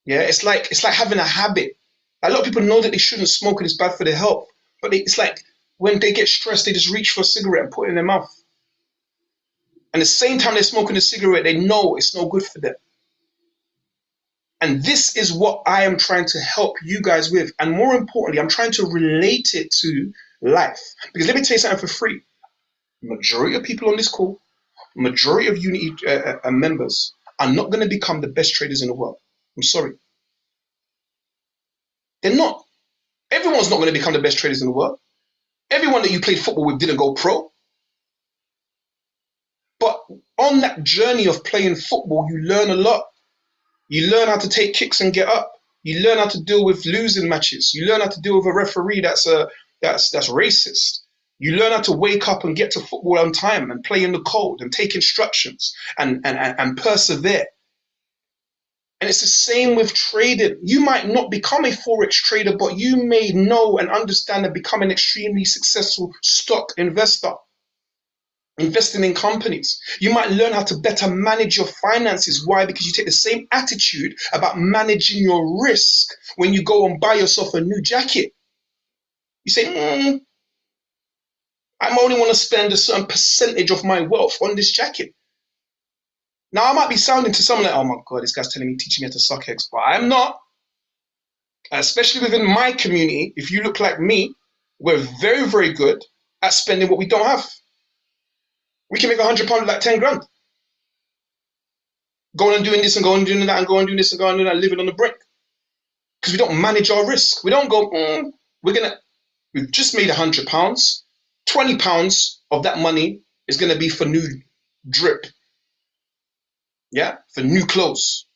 Yeah, it's like having a habit. A lot of people know that they shouldn't smoke and it's bad for their health, but it's like when they get stressed, they just reach for a cigarette and put it in their mouth. And the same time they're smoking a cigarette, they know it's no good for them. And this is what I am trying to help you guys with. And more importantly, I'm trying to relate it to life. Because let me tell you something for free. Majority of people on this call, majority of Unity members are not going to become the best traders in the world. I'm sorry. They're not. Everyone's not going to become the best traders in the world. Everyone that you played football with didn't go pro. But on that journey of playing football, you learn a lot. You learn how to take kicks and get up. You learn how to deal with losing matches. You learn how to deal with a referee that's racist. You learn how to wake up and get to football on time and play in the cold and take instructions and persevere. And it's the same with trading. You might not become a Forex trader, but you may know and understand and become an extremely successful stock investor, investing in companies. You might learn how to better manage your finances. Why? Because you take the same attitude about managing your risk when you go and buy yourself a new jacket. You say, I only want to spend a certain percentage of my wealth on this jacket. Now, I might be sounding to someone like, oh my God, this guy's teaching me how to suck eggs, but I'm not. Especially within my community, if you look like me, we're very, very good at spending what we don't have. We can make £100 with like 10 grand. Going and doing this and going and doing that and going and doing this and going and doing that, living on the brink. Because we don't manage our risk. We don't go, we've just made £100. £20 of that money is going to be for new drip. Yeah, for new clothes.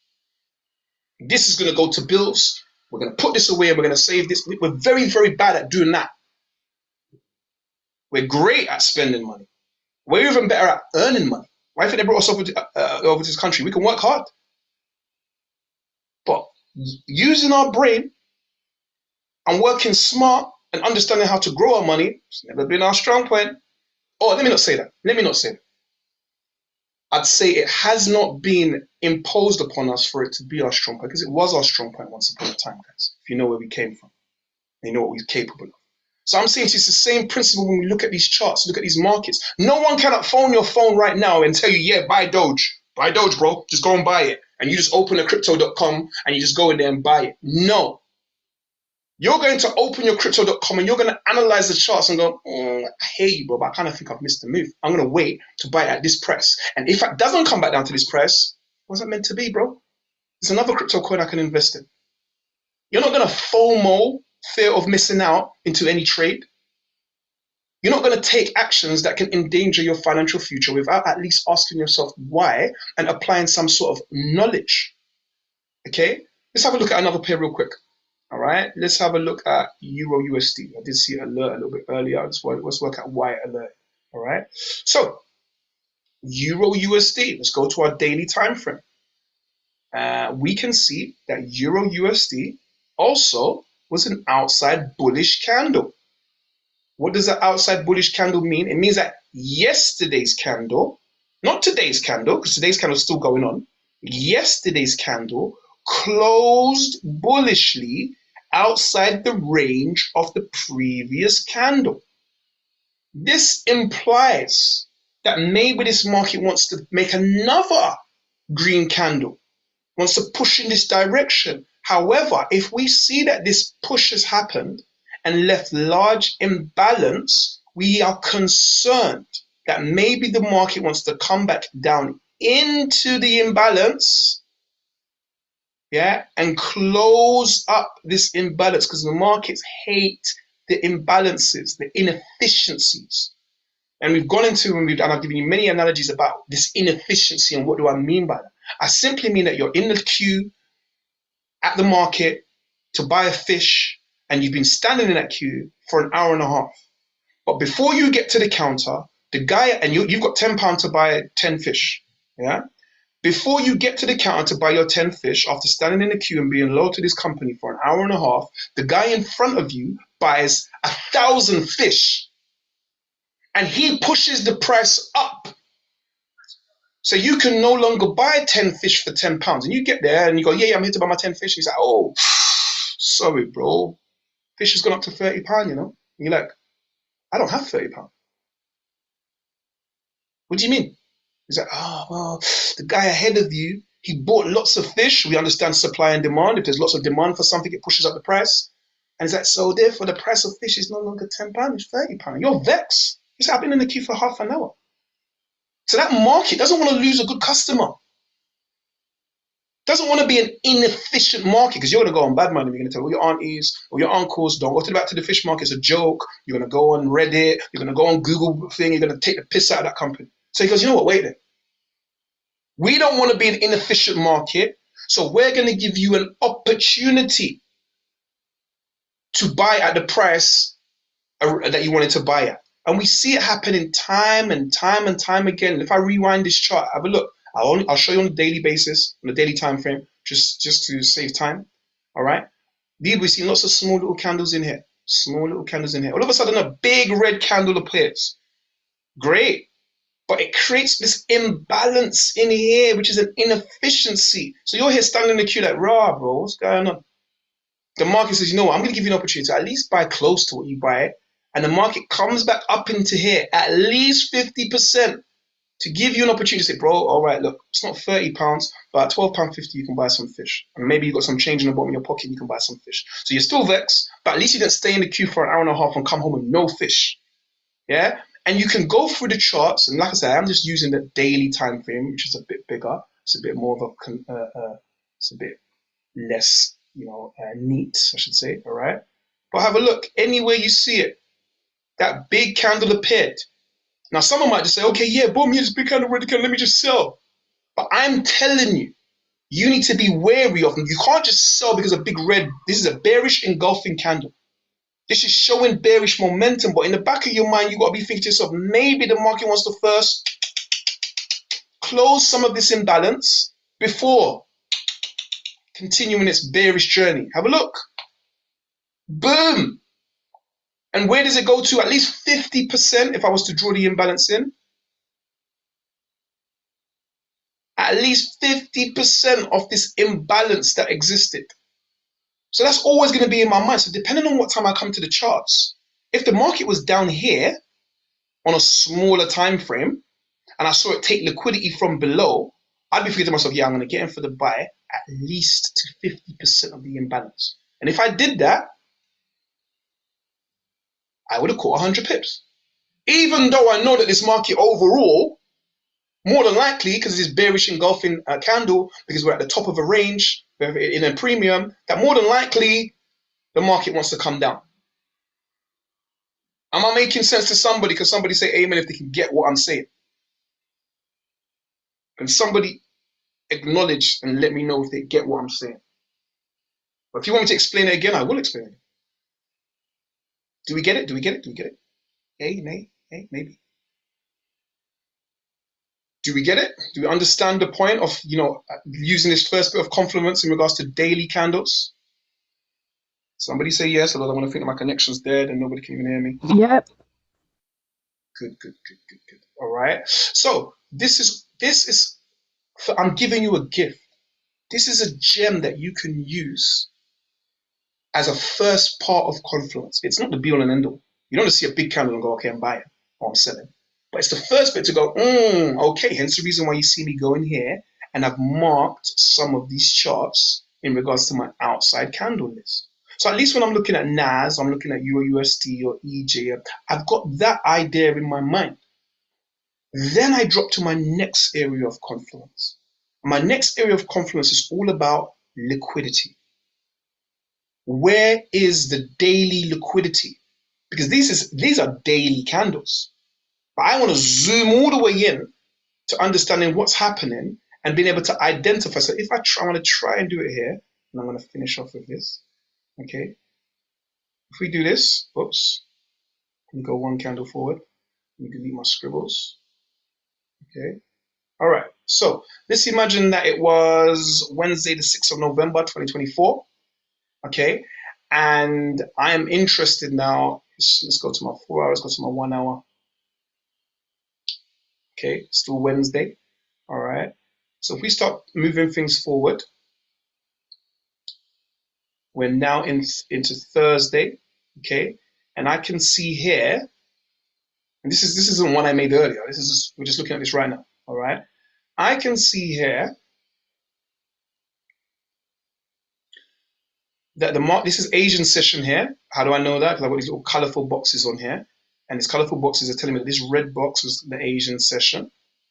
This is going to go to bills. We're going to put this away and we're going to save this. We're very, very bad at doing that. We're great at spending money. We're even better at earning money. Why do you think they brought us over to this country? We can work hard. But using our brain and working smart and understanding how to grow our money, it's never been our strong point. Oh, let me not say that. I'd say it has not been imposed upon us for it to be our strong point, because it was our strong point once upon a time, guys. If you know where we came from, you know what we're capable of. So I'm saying it's the same principle when we look at these charts, look at these markets. No one cannot phone your phone right now and tell you, yeah, buy Doge. buy Doge, bro. Just go and buy it. And you just open a crypto.com and you just go in there and buy it. No. You're going to open your crypto.com and you're going to analyze the charts and go, I hear you, bro, but I kind of think I've missed the move. I'm going to wait to buy it at this price. And if it doesn't come back down to this price, what's that meant to be, bro? It's another crypto coin I can invest in. You're not going to FOMO, fear of missing out, into any trade. You're not going to take actions that can endanger your financial future without at least asking yourself why and applying some sort of knowledge. Okay? Let's have a look at another pair real quick. All right? Let's have a look at Euro USD. I did see an alert a little bit earlier. Let's work at why alert. All right? So, Euro USD. Let's go to our daily time frame. We can see that Euro USD also was an outside bullish candle. What does an outside bullish candle mean? It means that yesterday's candle, not today's candle, because today's candle is still going on, yesterday's candle closed bullishly outside the range of the previous candle. This implies that maybe this market wants to make another green candle, wants to push in this direction. However, if we see that this push has happened and left large imbalance, we are concerned that maybe the market wants to come back down into the imbalance, and close up this imbalance, because the markets hate the imbalances, the inefficiencies. And we've gone into, and I've given you many analogies about this inefficiency and what do I mean by that. I simply mean that you're in the queue at the market to buy a fish, and you've been standing in that queue for an hour and a half. But before you get to the counter, the guy, and you've got £10 to buy 10 fish, Before you get to the counter to buy your 10 fish, after standing in the queue and being loyal to this company for an hour and a half, the guy in front of you buys 1,000 fish. And he pushes the price up. So you can no longer buy 10 fish for £10. And you get there and you go, yeah, I'm here to buy my 10 fish. He's like, oh, sorry, bro. Fish has gone up to £30, And you're like, I don't have £30. What do you mean? He's like, well, the guy ahead of you, he bought lots of fish. We understand supply and demand. If there's lots of demand for something, it pushes up the price. And he's like, so therefore the price of fish is no longer £10, it's £30. You're vexed. He's like, I've been in the queue for half an hour. So that market doesn't want to lose a good customer. Doesn't want to be an inefficient market, because you're going to go on bad money. You're going to tell all your aunties or your uncles, don't go back to the fish market. It's a joke. You're going to go on Reddit. You're going to go on Google thing. You're going to take the piss out of that company. So he goes, you know what, wait there. We don't want to be an inefficient market. So we're going to give you an opportunity to buy at the price that you wanted to buy at. And we see it happening time and time and time again. If I rewind this chart, have a look. I'll show you on a daily basis, on a daily time frame, just to save time. All right. We've seen lots of small little candles in here. Small little candles in here. All of a sudden, a big red candle appears. Great. But it creates this imbalance in here, which is an inefficiency. So you're here standing in the queue like, rah, bro, what's going on? The market says, you know what, I'm going to give you an opportunity to at least buy close to what you buy. And the market comes back up into here, at least 50%. To give you an opportunity to say, bro, all right, look, it's not £30, but at £12.50 you can buy some fish. And maybe you've got some change in the bottom of your pocket, you can buy some fish. So you're still vexed, but at least you didn't stay in the queue for an hour and a half and come home with no fish. Yeah? And you can go through the charts, and like I said, I'm just using the daily time frame, which is a bit bigger. It's a bit more of it's a bit less, neat, I should say, all right? But have a look. Anywhere you see it, that big candle appeared. Now, someone might just say, okay, yeah, boom, here's big candle, red candle, let me just sell. But I'm telling you, you need to be wary of them. You can't just sell because of big red. This is a bearish engulfing candle. This is showing bearish momentum, but in the back of your mind, you've got to be thinking to yourself, maybe the market wants to first close some of this imbalance before continuing its bearish journey. Have a look. Boom. And where does it go to? At least 50% if I was to draw the imbalance in. At least 50% of this imbalance that existed. So that's always going to be in my mind. So depending on what time I come to the charts, if the market was down here on a smaller time frame and I saw it take liquidity from below, I'd be thinking to myself, yeah, I'm going to get in for the buy at least to 50% of the imbalance. And if I did that, I would have caught 100 pips. Even though I know that this market overall, more than likely, because this bearish engulfing candle, because we're at the top of a range, we're in a premium, that more than likely the market wants to come down. Am I making sense to somebody? Because somebody say amen if they can get what I'm saying. Can somebody acknowledge and let me know if they get what I'm saying? But if you want me to explain it again, I will explain it. Do we get it? Do we get it? Do we get it? Hey, nay, hey, maybe. Do we get it? Do we understand the point of, using this first bit of confluence in regards to daily candles? Somebody say yes, although I want to think that my connection's dead and nobody can even hear me. Yep. Good. All right. So this is, I'm giving you a gift. This is a gem that you can use as a first part of confluence. It's not the be all and end all. You don't just see a big candle and go, okay, I'm buying or I'm selling. But it's the first bit to go, okay, hence the reason why you see me go in here and I've marked some of these charts in regards to my outside candle list. So at least when I'm looking at NAS, I'm looking at EURUSD or EJ, I've got that idea in my mind. Then I drop to my next area of confluence. My next area of confluence is all about liquidity. Where is the daily liquidity? Because these are daily candles. But I want to zoom all the way in to understanding what's happening and being able to identify. So if I want to try and do it here, and I'm going to finish off with this. Okay. If we do this, oops, let me go one candle forward. Let me delete my scribbles. Okay. All right. So let's imagine that it was Wednesday, the 6th of November, 2024. Okay. And I am interested now. Let's go to my 4 hours, go to my 1 hour. Okay. Still Wednesday. All right. So if we start moving things forward, we're now into Thursday. Okay. And I can see here, and this isn't one I made earlier. We're just looking at this right now. All right. I can see here that this is Asian session here. How do I know that? Because I've got these little colorful boxes on here. And these colorful boxes are telling me that this red box was the Asian session.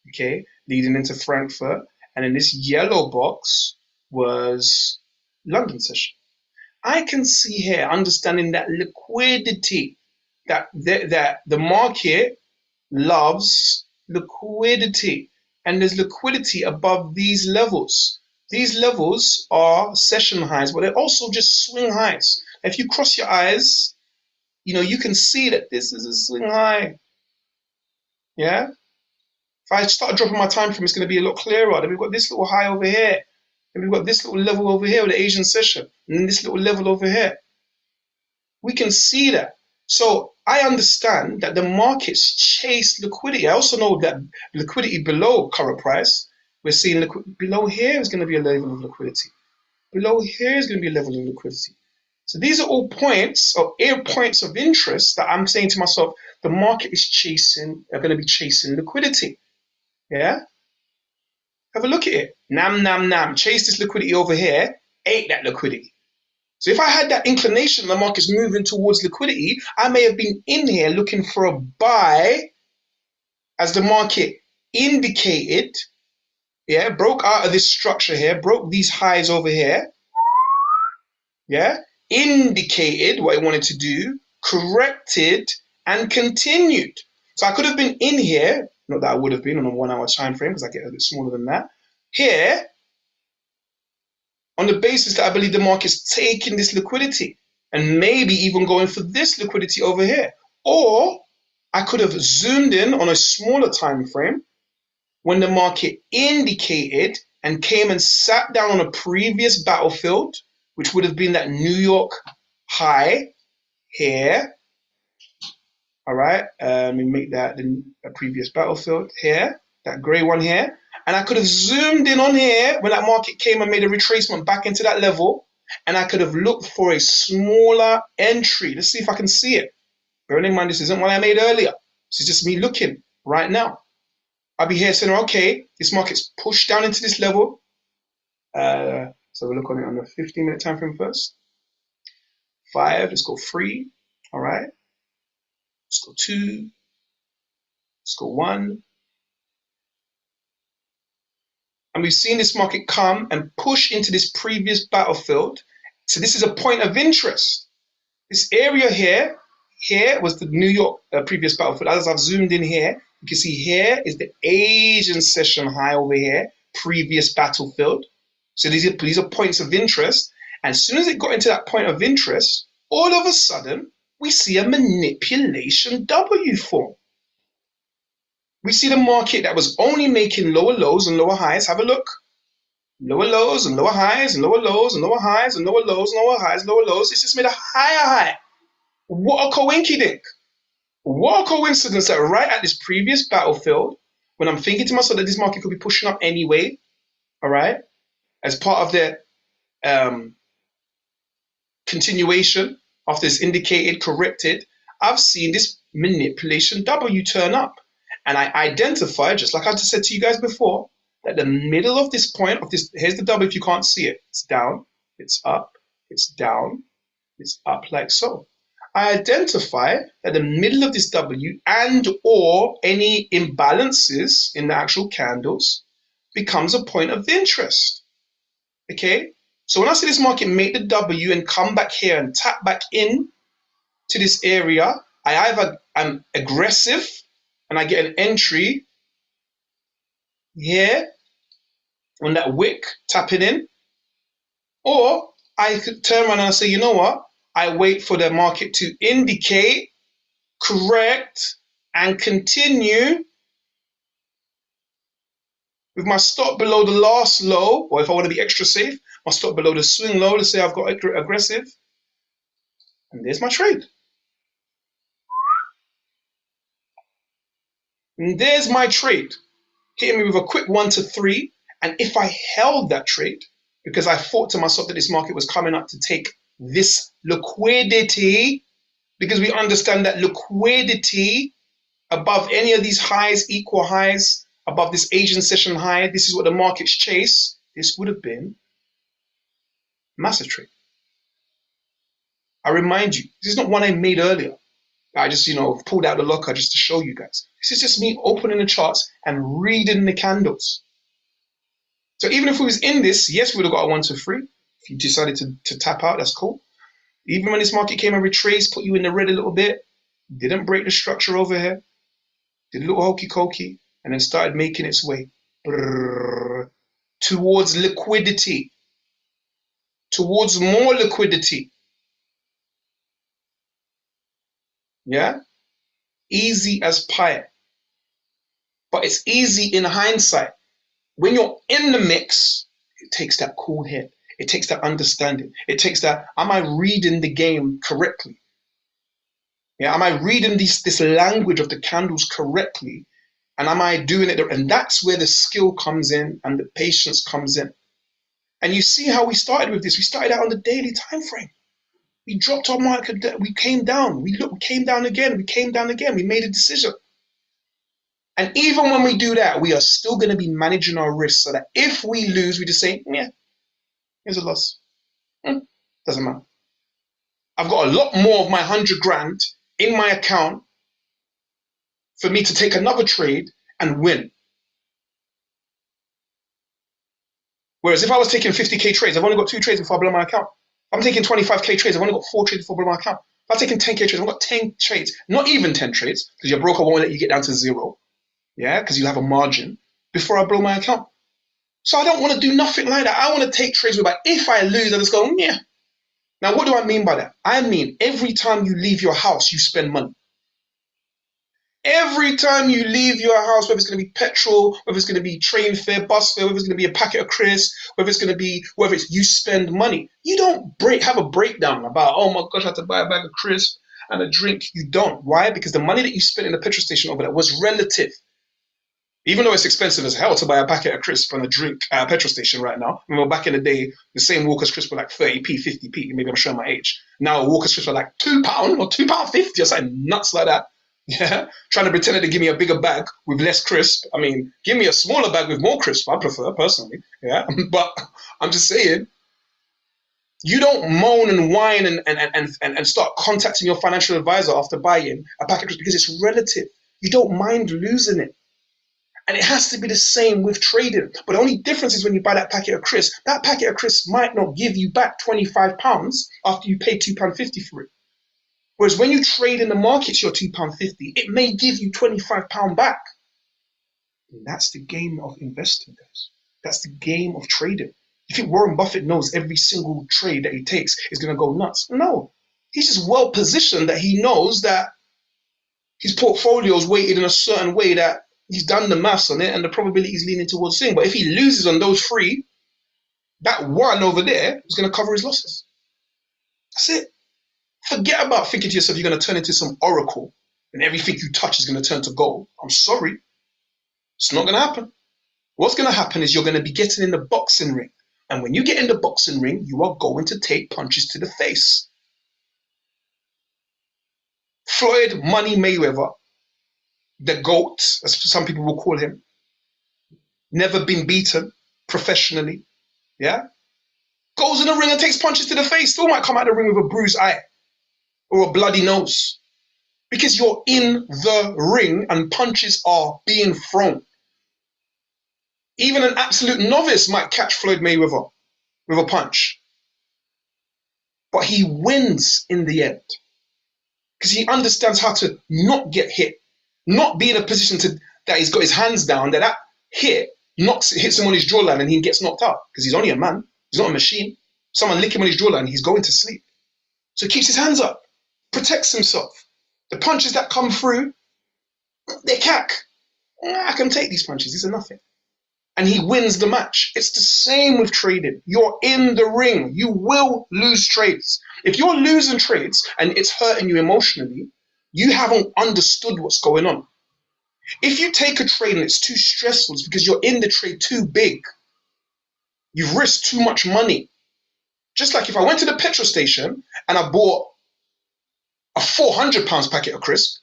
Okay. Leading into Frankfurt. And then this yellow box was London session. I can see here, understanding that liquidity, that the market loves liquidity. And there's liquidity above these levels. These levels are session highs, but they're also just swing highs. If you cross your eyes, you can see that this is a swing high. Yeah? If I start dropping my time frame, it's going to be a lot clearer. Then we've got this little high over here. Then we've got this little level over here with the Asian session. And then this little level over here. We can see that. So I understand that the markets chase liquidity. I also know that liquidity below current price, we're seeing below here is going to be a level of liquidity. Below here is going to be a level of liquidity. So these are all points of interest that I'm saying to myself, the market is going to be chasing liquidity. Yeah? Have a look at it. Nam. Chase this liquidity over here. Ate that liquidity. So if I had that inclination, the market's moving towards liquidity, I may have been in here looking for a buy as the market indicated, yeah, broke out of this structure here, broke these highs over here, yeah, indicated what it wanted to do, corrected, and continued. So I could have been in here, not that I would have been on a 1 hour time frame because I get a bit smaller than that, here, on the basis that I believe the market's taking this liquidity and maybe even going for this liquidity over here. Or I could have zoomed in on a smaller time frame when the market indicated and came and sat down on a previous battlefield, which would have been that New York high here. All right, we make that a previous battlefield here, that gray one here. And I could have zoomed in on here when that market came and made a retracement back into that level. And I could have looked for a smaller entry. Let's see if I can see it. Bearing in mind, this isn't what I made earlier. This is just me looking right now. I'll be here saying, okay, this market's pushed down into this level. So we'll look on it on the 15-minute time frame first. 5, let's go 3. All right. Let's go 2. Let's go 1. And we've seen this market come and push into this previous battlefield. So this is a point of interest. This area here was the New York previous battlefield. As I've zoomed in here, you can see here is the Asian session high over here, previous battlefield. So these are points of interest. And as soon as it got into that point of interest, all of a sudden, we see a manipulation W form. We see the market that was only making lower lows and lower highs. Have a look. Lower lows and lower highs and lower lows and lower highs and lower lows and lower highs, lower lows. It's just made a higher high. What a coinkydink. What a coincidence that right at this previous battlefield, when I'm thinking to myself that this market could be pushing up anyway, all right, as part of the continuation after it's indicated, corrected, I've seen this manipulation W turn up. And I identify, just like I just said to you guys before, that the middle of this point of this, here's the W if you can't see it. It's down, it's up, it's down, it's up like so. I identify that the middle of this W and or any imbalances in the actual candles becomes a point of interest. Okay? So when I see this market make the W and come back here and tap back in to this area, I'm aggressive and I get an entry here on that wick, tapping in, or I could turn around and say, you know what? I wait for the market to indicate, correct, and continue with my stop below the last low, or if I want to be extra safe, my stop below the swing low. Let's say I've got aggressive, and there's my trade. And there's my trade, hitting me with a quick 1 to 3. And if I held that trade, because I thought to myself that this market was coming up to take this liquidity, because we understand that liquidity above any of these highs, equal highs, above this Asian session high, this is what the markets chase. This would have been massive trade. I remind you, this is not one I made earlier. I just, pulled out the locker just to show you guys. This is just me opening the charts and reading the candles. So even if we was in this, yes, we would have got a 1 to 3. If you decided to tap out, that's cool. Even when this market came and retraced, put you in the red a little bit, didn't break the structure over here, did a little hokey cokey, and then started making its way towards liquidity, towards more liquidity. Yeah? Easy as pie. But it's easy in hindsight. When you're in the mix, it takes that cool head. It takes that understanding. It takes that, am I reading the game correctly? Yeah, am I reading this language of the candles correctly? And am I doing it? And that's where the skill comes in and the patience comes in. And you see how we started with this. We started out on the daily time frame. We dropped our market, we came down. We came down again. We came down again. We made a decision. And even when we do that, we are still going to be managing our risks so that if we lose, we just say, yeah, here's a loss. Doesn't matter. I've got a lot more of my 100 grand in my account for me to take another trade and win. Whereas if I was taking 50K trades, I've only got 2 trades before I blow my account. If I'm taking 25K trades, I've only got 4 trades before I blow my account. If I'm taking 10K trades, I've got 10 trades. Not even 10 trades, because your broker won't let you get down to 0. Yeah, because you have a margin before I blow my account. So I don't want to do nothing like that. I want to take trades whereby if I lose, I just go, yeah. Now, what do I mean by that? I mean, every time you leave your house, you spend money. Every time you leave your house, whether it's going to be petrol, whether it's going to be train fare, bus fare, whether it's going to be a packet of crisps, whether it's you spend money. You don't have a breakdown about, oh my gosh, I had to buy a bag of crisps and a drink. You don't. Why? Because the money that you spent in the petrol station over there was relative. Even though it's expensive as hell to buy a packet of crisps and a drink at a petrol station right now. Remember back in the day, the same Walker's crisps were like 30p, 50p. Maybe I'm showing my age. Now Walker's crisps are like £2 or £2.50 or something nuts like that. Yeah, trying to pretend that they give me a bigger bag with less crisp. I mean, give me a smaller bag with more crisp. I prefer personally. Yeah, but I'm just saying, you don't moan and whine and start contacting your financial advisor after buying a packet of crisp because it's relative. You don't mind losing it. And it has to be the same with trading. But the only difference is when you buy that packet of crisp, that packet of crisp might not give you back £25 after you pay £2.50 for it. Whereas when you trade in the markets, your £2.50, it may give you £25 back. And that's the game of investing, guys. That's the game of trading. You think Warren Buffett knows every single trade that he takes is going to go nuts? No. He's just well positioned that he knows that his portfolio is weighted in a certain way that he's done the maths on it and the probability is leaning towards seeing. But if he loses on those three, that one over there is going to cover his losses. That's it. Forget about thinking to yourself you're going to turn into some oracle and everything you touch is going to turn to gold. I'm sorry. It's not going to happen. What's going to happen is you're going to be getting in the boxing ring. And when you get in the boxing ring, you are going to take punches to the face. Floyd Money Mayweather, the GOAT, as some people will call him, never been beaten professionally, yeah? Goes in the ring and takes punches to the face. Still might come out of the ring with a bruised eye or a bloody nose because you're in the ring and punches are being thrown. Even an absolute novice might catch Floyd Mayweather with a punch, but he wins in the end because he understands how to not get hit, not be in a position that he's got his hands down, that hit hits him on his jawline and he gets knocked out because he's only a man. He's not a machine. Someone lick him on his jawline, he's going to sleep. So he keeps his hands up, protects himself. The punches that come through, they're cack. I can take these punches, these are nothing. And he wins the match. It's the same with trading. You're in the ring. You will lose trades. If you're losing trades and it's hurting you emotionally, you haven't understood what's going on. If you take a trade and it's too stressful, it's because you're in the trade too big. You've risked too much money. Just like if I went to the petrol station and I bought a £400 packet of crisp,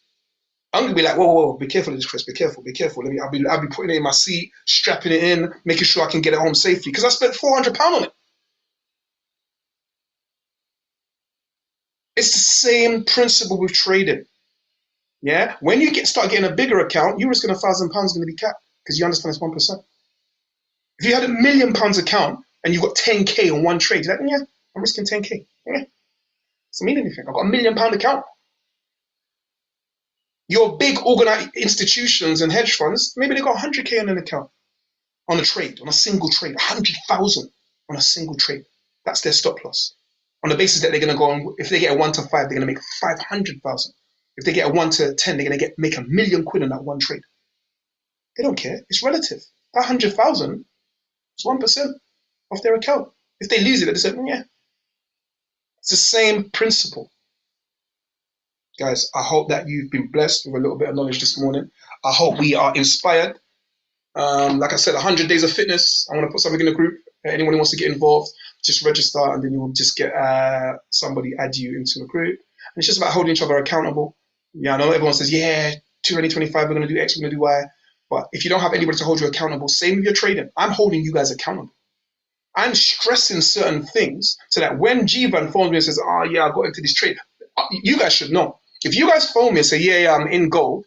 I'm gonna be like, whoa, be careful of this crisp, be careful. I'll be putting it in my seat, strapping it in, making sure I can get it home safely because I spent £400 on it. It's the same principle with trading. Yeah, when you start getting a bigger account, you're risking £1,000 going to be capped because you understand it's 1%. If you had £1 million account and you've got 10k on one trade, you're like, yeah, I'm risking 10k. Yeah, doesn't mean anything. I've got £1 million account. Your big organized institutions and hedge funds, maybe they got 100k on an account, on a trade, on a single trade, 100,000 on a single trade. That's their stop loss. On the basis that they're going to go on, if they get a 1 to 5, they're going to make 500,000. If they get a 1 to 10, they're going to make £1 million on that one trade. They don't care. It's relative. That 100,000 is 1% of their account. If they lose it, they say, yeah. It's the same principle. Guys, I hope that you've been blessed with a little bit of knowledge this morning. I hope we are inspired. Like I said, 100 days of fitness. I want to put something in the group. Anyone who wants to get involved, just register and then you will just get somebody add you into a group. And it's just about holding each other accountable. Yeah, I know everyone says, yeah, 2025, we're going to do X, we're going to do Y. But if you don't have anybody to hold you accountable, same with your trading. I'm holding you guys accountable. I'm stressing certain things so that when Jivan phones me and says, oh, yeah, I got into this trade, you guys should know. If you guys phone me and say, yeah, I'm in gold,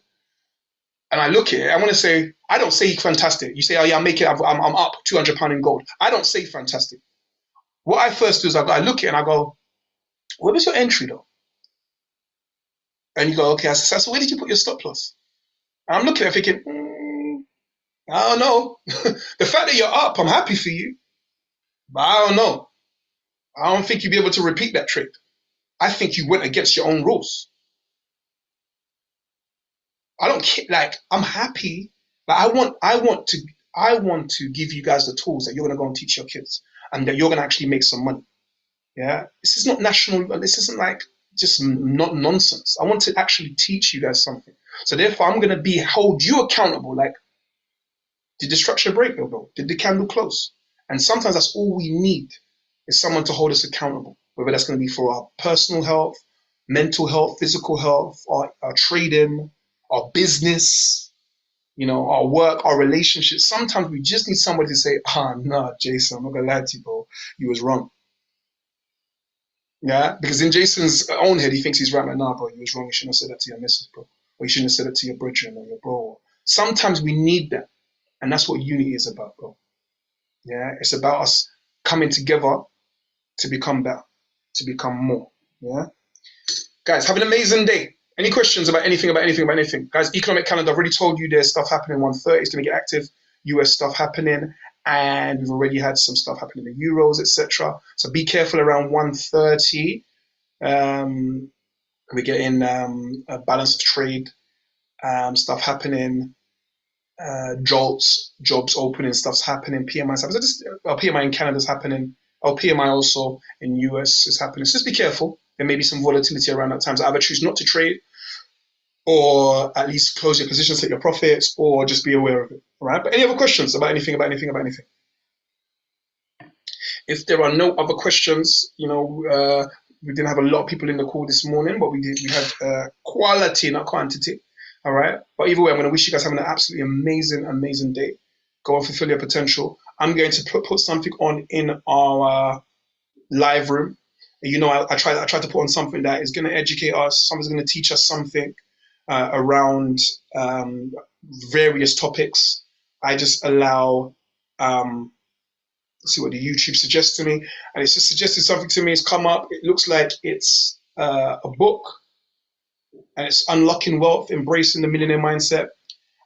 and I look at it, I want to say, I don't say fantastic. You say, oh, yeah, I'm up £200 in gold. I don't say fantastic. What I first do is I look at it and I go, what was your entry though? And you go, okay, so where did you put your stop loss? And I'm looking at it thinking, I don't know. The fact that you're up, I'm happy for you. But I don't know. I don't think you'll be able to repeat that trade. I think you went against your own rules. I don't care. Like, I'm happy. But I want to give you guys the tools that you're going to go and teach your kids and that you're going to actually make some money. Yeah. This is not national. This isn't like just not nonsense. I want to actually teach you guys something. So therefore, I'm going to hold you accountable. Like, did the structure break, bro? Did the candle close? And sometimes that's all we need is someone to hold us accountable, whether that's going to be for our personal health, mental health, physical health, our trading, our business, you know, our work, our relationships. Sometimes we just need somebody to say, nah, Jason, I'm not gonna lie to you, bro. You was wrong. Yeah, because in Jason's own head, he thinks he's right. Like, nah, bro, you was wrong. You shouldn't have said that to your missus, bro. Or you shouldn't have said it to your brethren or your bro. Sometimes we need that. And that's what unity is about, bro. Yeah, it's about us coming together to become better, to become more. Yeah. Guys, have an amazing day. Any questions about anything, Guys, Economic Calendar, I've already told you there's stuff happening 1:30. It's going to get active. US stuff happening. And we've already had some stuff happening in the Euros, etc. So be careful around 1:30. We're getting a balance of trade stuff happening. Jobs opening, stuff's happening. PMI's happening. So just, PMI in Canada's happening. PMI also in US is happening. So just be careful. There may be some volatility around that time. So either choose not to trade, or at least close your positions, take your profits, or just be aware of it. All right. But any other questions about anything? If there are no other questions, you know, we didn't have a lot of people in the call this morning, but we had quality, not quantity. All right. But either way, I'm going to wish you guys having an absolutely amazing day. Go and fulfill your potential. I'm going to put something on in our live room. You know, I try to put on something that is going to educate us. Someone's going to teach us something around various topics. I just allow, see what the YouTube suggests to me. And it's just suggested something to me. It's come up. It looks like it's a book. And it's Unlocking Wealth, Embracing the Millionaire Mindset.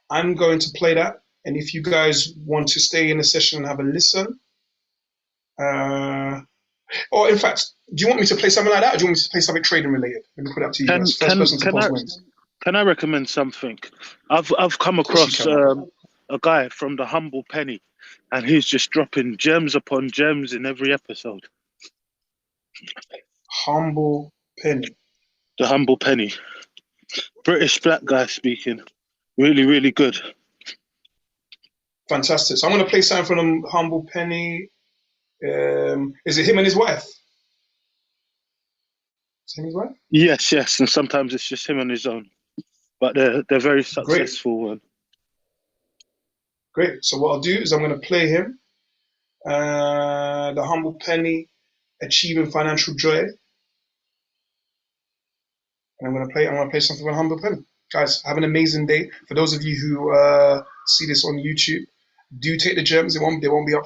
I'm going to play that. And if you guys want to stay in the session and have a listen, or in fact, do you want me to play something like that, or do you want me to play something trading related? Let me put it up to you guys. First person to post wins. Can I recommend something? I've come across a guy from the Humble Penny, and he's just dropping gems upon gems in every episode. Humble Penny. The Humble Penny. British black guy speaking. Really good. Fantastic. So I'm going to play something from Humble Penny. Is it him and his wife? Is it him and his wife? Yes. And sometimes it's just him on his own. But they're very successful. Great. So what I'll do is I'm going to play him. The Humble Penny, Achieving Financial Joy. And I'm going to play something from Humble Penny. Guys, have an amazing day. For those of you who see this on YouTube, do take the gems. They won't be up